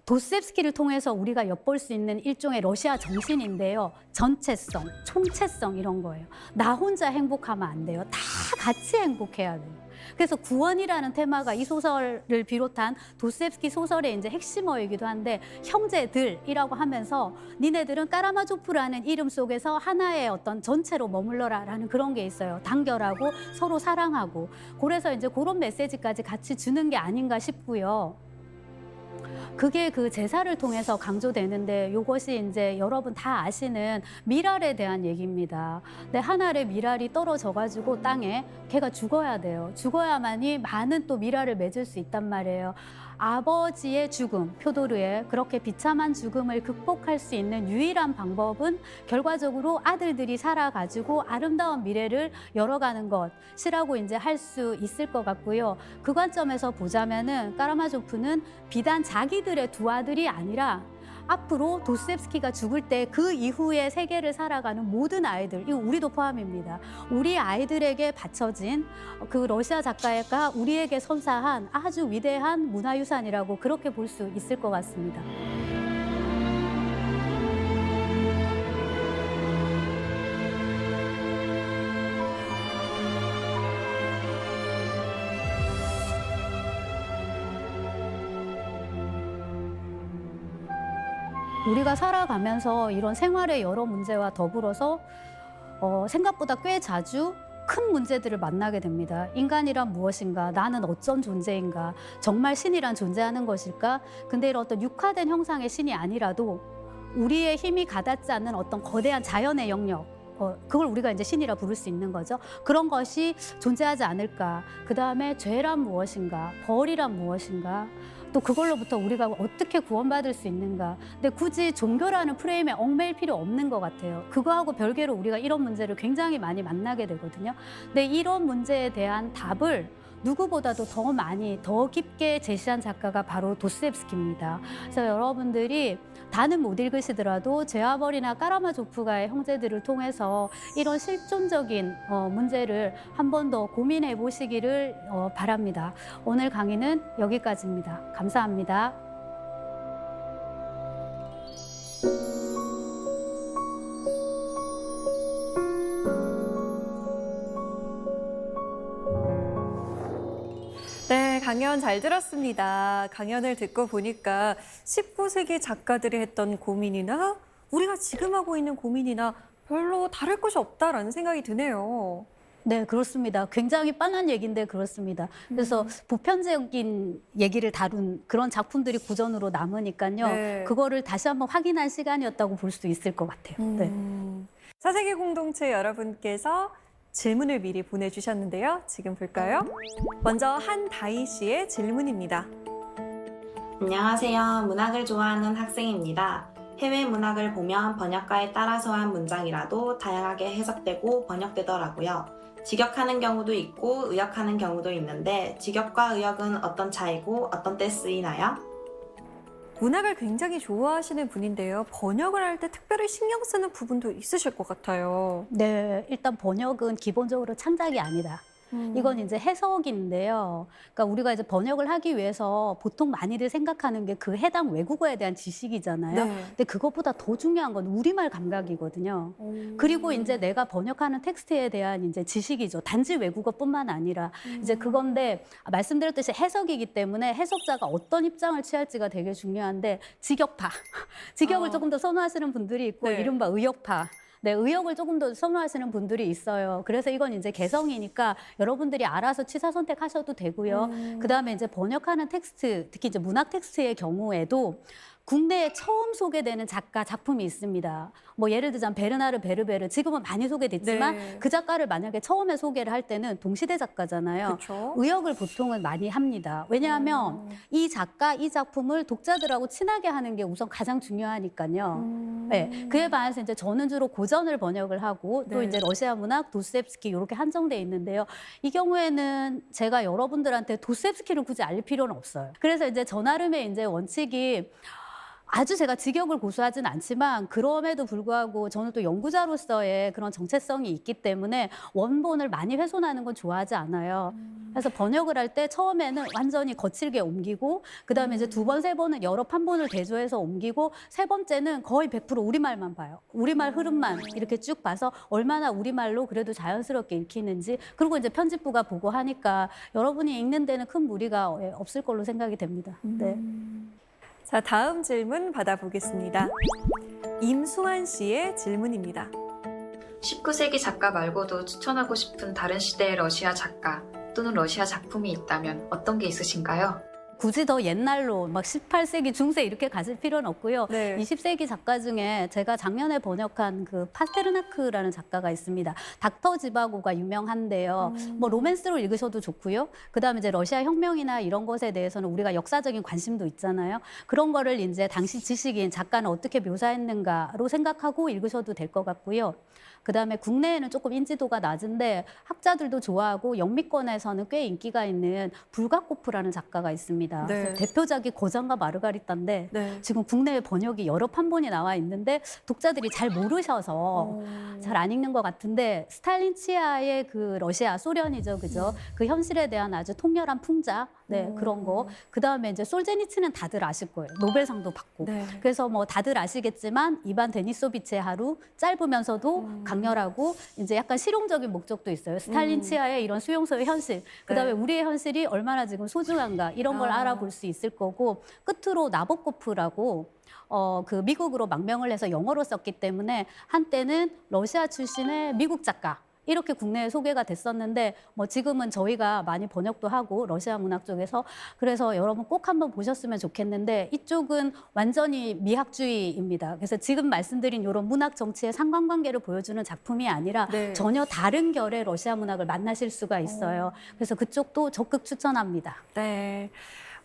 도스옙스키를 통해서 우리가 엿볼 수 있는 일종의 러시아 정신인데요. 전체성, 총체성 이런 거예요. 나 혼자 행복하면 안 돼요. 다 같이 행복해야 돼요. 그래서 구원이라는 테마가 이 소설을 비롯한 도스옙스키 소설의 이제 핵심어이기도 한데 형제들이라고 하면서 니네들은 까라마조프라는 이름 속에서 하나의 어떤 전체로 머물러라라는 그런 게 있어요. 단결하고 서로 사랑하고. 그래서 이제 그런 메시지까지 같이 주는 게 아닌가 싶고요. 그게 그 제사를 통해서 강조되는데 이것이 이제 여러분 다 아시는 미랄에 대한 얘기입니다. 근데 한 알의 미랄이 떨어져가지고 땅에 걔가 죽어야 돼요. 죽어야만이 많은 또 미랄을 맺을 수 있단 말이에요. 아버지의 죽음, 표도르의 그렇게 비참한 죽음을 극복할 수 있는 유일한 방법은 결과적으로 아들들이 살아가지고 아름다운 미래를 열어가는 것이라고 이제 할 수 있을 것 같고요. 그 관점에서 보자면은 까라마조프는 비단 자기들의 2 아들이 아니라 앞으로 도스옙스키가 죽을 때 그 이후의 세계를 살아가는 모든 아이들, 이거 우리도 포함입니다. 우리 아이들에게 바쳐진 그 러시아 작가가 우리에게 선사한 아주 위대한 문화유산이라고 그렇게 볼 수 있을 것 같습니다. 우리가 살아가면서 이런 생활의 여러 문제와 더불어서 생각보다 꽤 자주 큰 문제들을 만나게 됩니다. 인간이란 무엇인가? 나는 어떤 존재인가? 정말 신이란 존재하는 것일까? 근데 이런 어떤 육화된 형상의 신이 아니라도 우리의 힘이 가닿지 않는 어떤 거대한 자연의 영역, 그걸 우리가 이제 신이라 부를 수 있는 거죠. 그런 것이 존재하지 않을까? 그 다음에 죄란 무엇인가? 벌이란 무엇인가? 또 그걸로부터 우리가 어떻게 구원받을 수 있는가. 근데 굳이 종교라는 프레임에 얽매일 필요 없는 것 같아요. 그거하고 별개로 우리가 이런 문제를 굉장히 많이 만나게 되거든요. 근데 이런 문제에 대한 답을 누구보다도 더 많이, 더 깊게 제시한 작가가 바로 도스옙스키입니다. 그래서 여러분들이 다는 못 읽으시더라도 제와벌이나 까라마조프가의 형제들을 통해서 이런 실존적인 문제를 한 번 더 고민해 보시기를 바랍니다. 오늘 강의는 여기까지입니다. 감사합니다. 네, 강연 잘 들었습니다. 강연을 듣고 보니까 19세기 작가들이 했던 고민이나 우리가 지금 하고 있는 고민이나 별로 다를 것이 없다라는 생각이 드네요. 네, 그렇습니다. 굉장히 뻔한 얘기인데 그렇습니다. 그래서 보편적인 얘기를 다룬 그런 작품들이 고전으로 남으니까요. 네. 그거를 다시 한번 확인할 시간이었다고 볼 수 있을 것 같아요. 네. 4세기 공동체 여러분께서 질문을 미리 보내주셨는데요. 지금 볼까요? 먼저 한다희 씨의 질문입니다. 안녕하세요. 문학을 좋아하는 학생입니다. 해외 문학을 보면 번역가에 따라서 한 문장이라도 다양하게 해석되고 번역되더라고요. 직역하는 경우도 있고 의역하는 경우도 있는데 직역과 의역은 어떤 차이고 어떤 때 쓰이나요? 문학을 굉장히 좋아하시는 분인데요. 번역을 할 때 특별히 신경 쓰는 부분도 있으실 것 같아요. 네, 일단 번역은 기본적으로 창작이 아니다. 이건 이제 해석인데요. 그러니까 우리가 이제 번역을 하기 위해서 보통 많이들 생각하는 게 그 해당 외국어에 대한 지식이잖아요. 네. 근데 그것보다 더 중요한 건 우리말 감각이거든요. 그리고 이제 내가 번역하는 텍스트에 대한 이제 지식이죠. 단지 외국어뿐만 아니라 이제 그건데 말씀드렸듯이 해석이기 때문에 해석자가 어떤 입장을 취할지가 되게 중요한데 직역파, 직역을 조금 더 선호하시는 분들이 있고 네. 이른바 의역파. 네, 의역을 조금 더 선호하시는 분들이 있어요. 그래서 이건 이제 개성이니까 여러분들이 알아서 취사 선택하셔도 되고요. 그다음에 이제 번역하는 텍스트, 특히 이제 문학 텍스트의 경우에도 국내에 처음 소개되는 작가 작품이 있습니다. 뭐 예를 들자면 베르나르 베르베르 지금은 많이 소개됐지만 네. 그 작가를 만약에 처음에 소개를 할 때는 동시대 작가잖아요. 그렇죠. 의역을 보통은 많이 합니다. 왜냐하면 이 작가, 이 작품을 독자들하고 친하게 하는 게 우선 가장 중요하니까요. 네, 그에 반해서 이제 저는 주로 고전을 번역을 하고 또 네. 이제 러시아 문학, 도스토옙스키 이렇게 한정돼 있는데요. 이 경우에는 제가 여러분들한테 도스토옙스키를 굳이 알릴 필요는 없어요. 그래서 이제 저 나름의 이제 원칙이 아주 제가 직역을 고수하진 않지만 그럼에도 불구하고 저는 또 연구자로서의 그런 정체성이 있기 때문에 원본을 많이 훼손하는 건 좋아하지 않아요. 그래서 번역을 할 때 처음에는 완전히 거칠게 옮기고 그다음에 이제 두 번, 세 번은 여러 판본을 대조해서 옮기고 세 번째는 거의 100% 우리말만 봐요. 우리말 흐름만 이렇게 쭉 봐서 얼마나 우리말로 그래도 자연스럽게 읽히는지 그리고 이제 편집부가 보고 하니까 여러분이 읽는 데는 큰 무리가 없을 걸로 생각이 됩니다. 네. 자, 다음 질문 받아보겠습니다. 임수환 씨의 질문입니다. 19세기 작가 말고도 추천하고 싶은 다른 시대의 러시아 작가 또는 러시아 작품이 있다면 어떤 게 있으신가요? 굳이 더 옛날로 막 18세기 중세 이렇게 가실 필요는 없고요. 네. 20세기 작가 중에 제가 작년에 번역한 그 파스테르나크라는 작가가 있습니다. 닥터 지바고가 유명한데요. 뭐 로맨스로 읽으셔도 좋고요. 그다음에 이제 러시아 혁명이나 이런 것에 대해서는 우리가 역사적인 관심도 있잖아요. 그런 거를 이제 당시 지식인 작가는 어떻게 묘사했는가로 생각하고 읽으셔도 될 것 같고요. 그다음에 국내에는 조금 인지도가 낮은데 학자들도 좋아하고 영미권에서는 꽤 인기가 있는 불가코프라는 작가가 있습니다. 네. 대표작이 고장과 마르가리타인데 네. 지금 국내에 번역이 여러 판본이 나와 있는데 독자들이 잘 모르셔서 잘 안 읽는 것 같은데 스탈린 치하의 그 러시아 소련이죠, 그죠? 그 현실에 대한 아주 통렬한 풍자, 네 그런 거. 그 다음에 이제 솔제니츠는 다들 아실 거예요. 노벨상도 받고. 네. 그래서 뭐 다들 아시겠지만 이반 데니소비치의 하루 짧으면서도 강렬하고 이제 약간 실용적인 목적도 있어요. 스탈린 치하의 이런 수용소의 현실. 그다음에 네. 우리의 현실이 얼마나 지금 소중한가 이런 걸 알아볼 수 있을 거고 끝으로 나보코프라고 그 미국으로 망명을 해서 영어로 썼기 때문에 한때는 러시아 출신의 미국 작가. 이렇게 국내에 소개가 됐었는데 뭐 지금은 저희가 많이 번역도 하고 러시아 문학 쪽에서 그래서 여러분 꼭 한번 보셨으면 좋겠는데 이쪽은 완전히 미학주의입니다. 그래서 지금 말씀드린 이런 문학 정치의 상관관계를 보여주는 작품이 아니라 네. 전혀 다른 결의 러시아 문학을 만나실 수가 있어요. 그래서 그쪽도 적극 추천합니다. 네.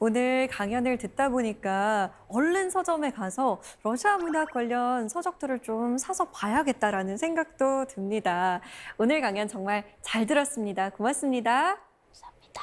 오늘 강연을 듣다 보니까 얼른 서점에 가서 러시아 문학 관련 서적들을 좀 사서 봐야겠다라는 생각도 듭니다. 오늘 강연 정말 잘 들었습니다. 고맙습니다. 감사합니다.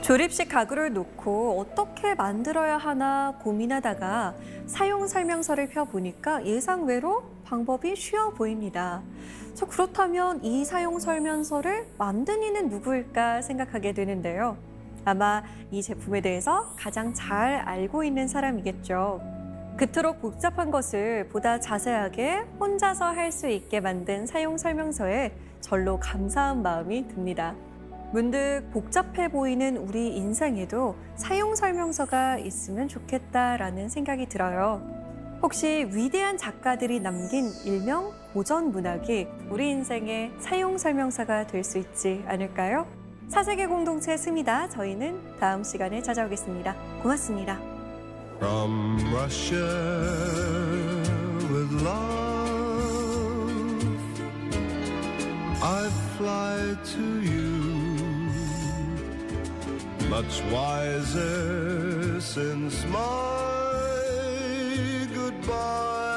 조립식 가구를 놓고 어떻게 만들어야 하나 고민하다가 사용 설명서를 펴보니까 예상외로 방법이 쉬워 보입니다. 그렇다면 이 사용 설명서를 만든 이는 누구일까 생각하게 되는데요. 아마 이 제품에 대해서 가장 잘 알고 있는 사람이겠죠. 그토록 복잡한 것을 보다 자세하게 혼자서 할 수 있게 만든 사용 설명서에 절로 감사한 마음이 듭니다. 문득 복잡해 보이는 우리 인생에도 사용 설명서가 있으면 좋겠다라는 생각이 들어요. 혹시 위대한 작가들이 남긴 일명 고전 문학이 우리 인생의 사용 설명서가 될 수 있지 않을까요? 사세계 공동체 스미다. 저희는 다음 시간에 찾아오겠습니다. 고맙습니다. From Russia with love, I fly to you, much wiser since my goodbye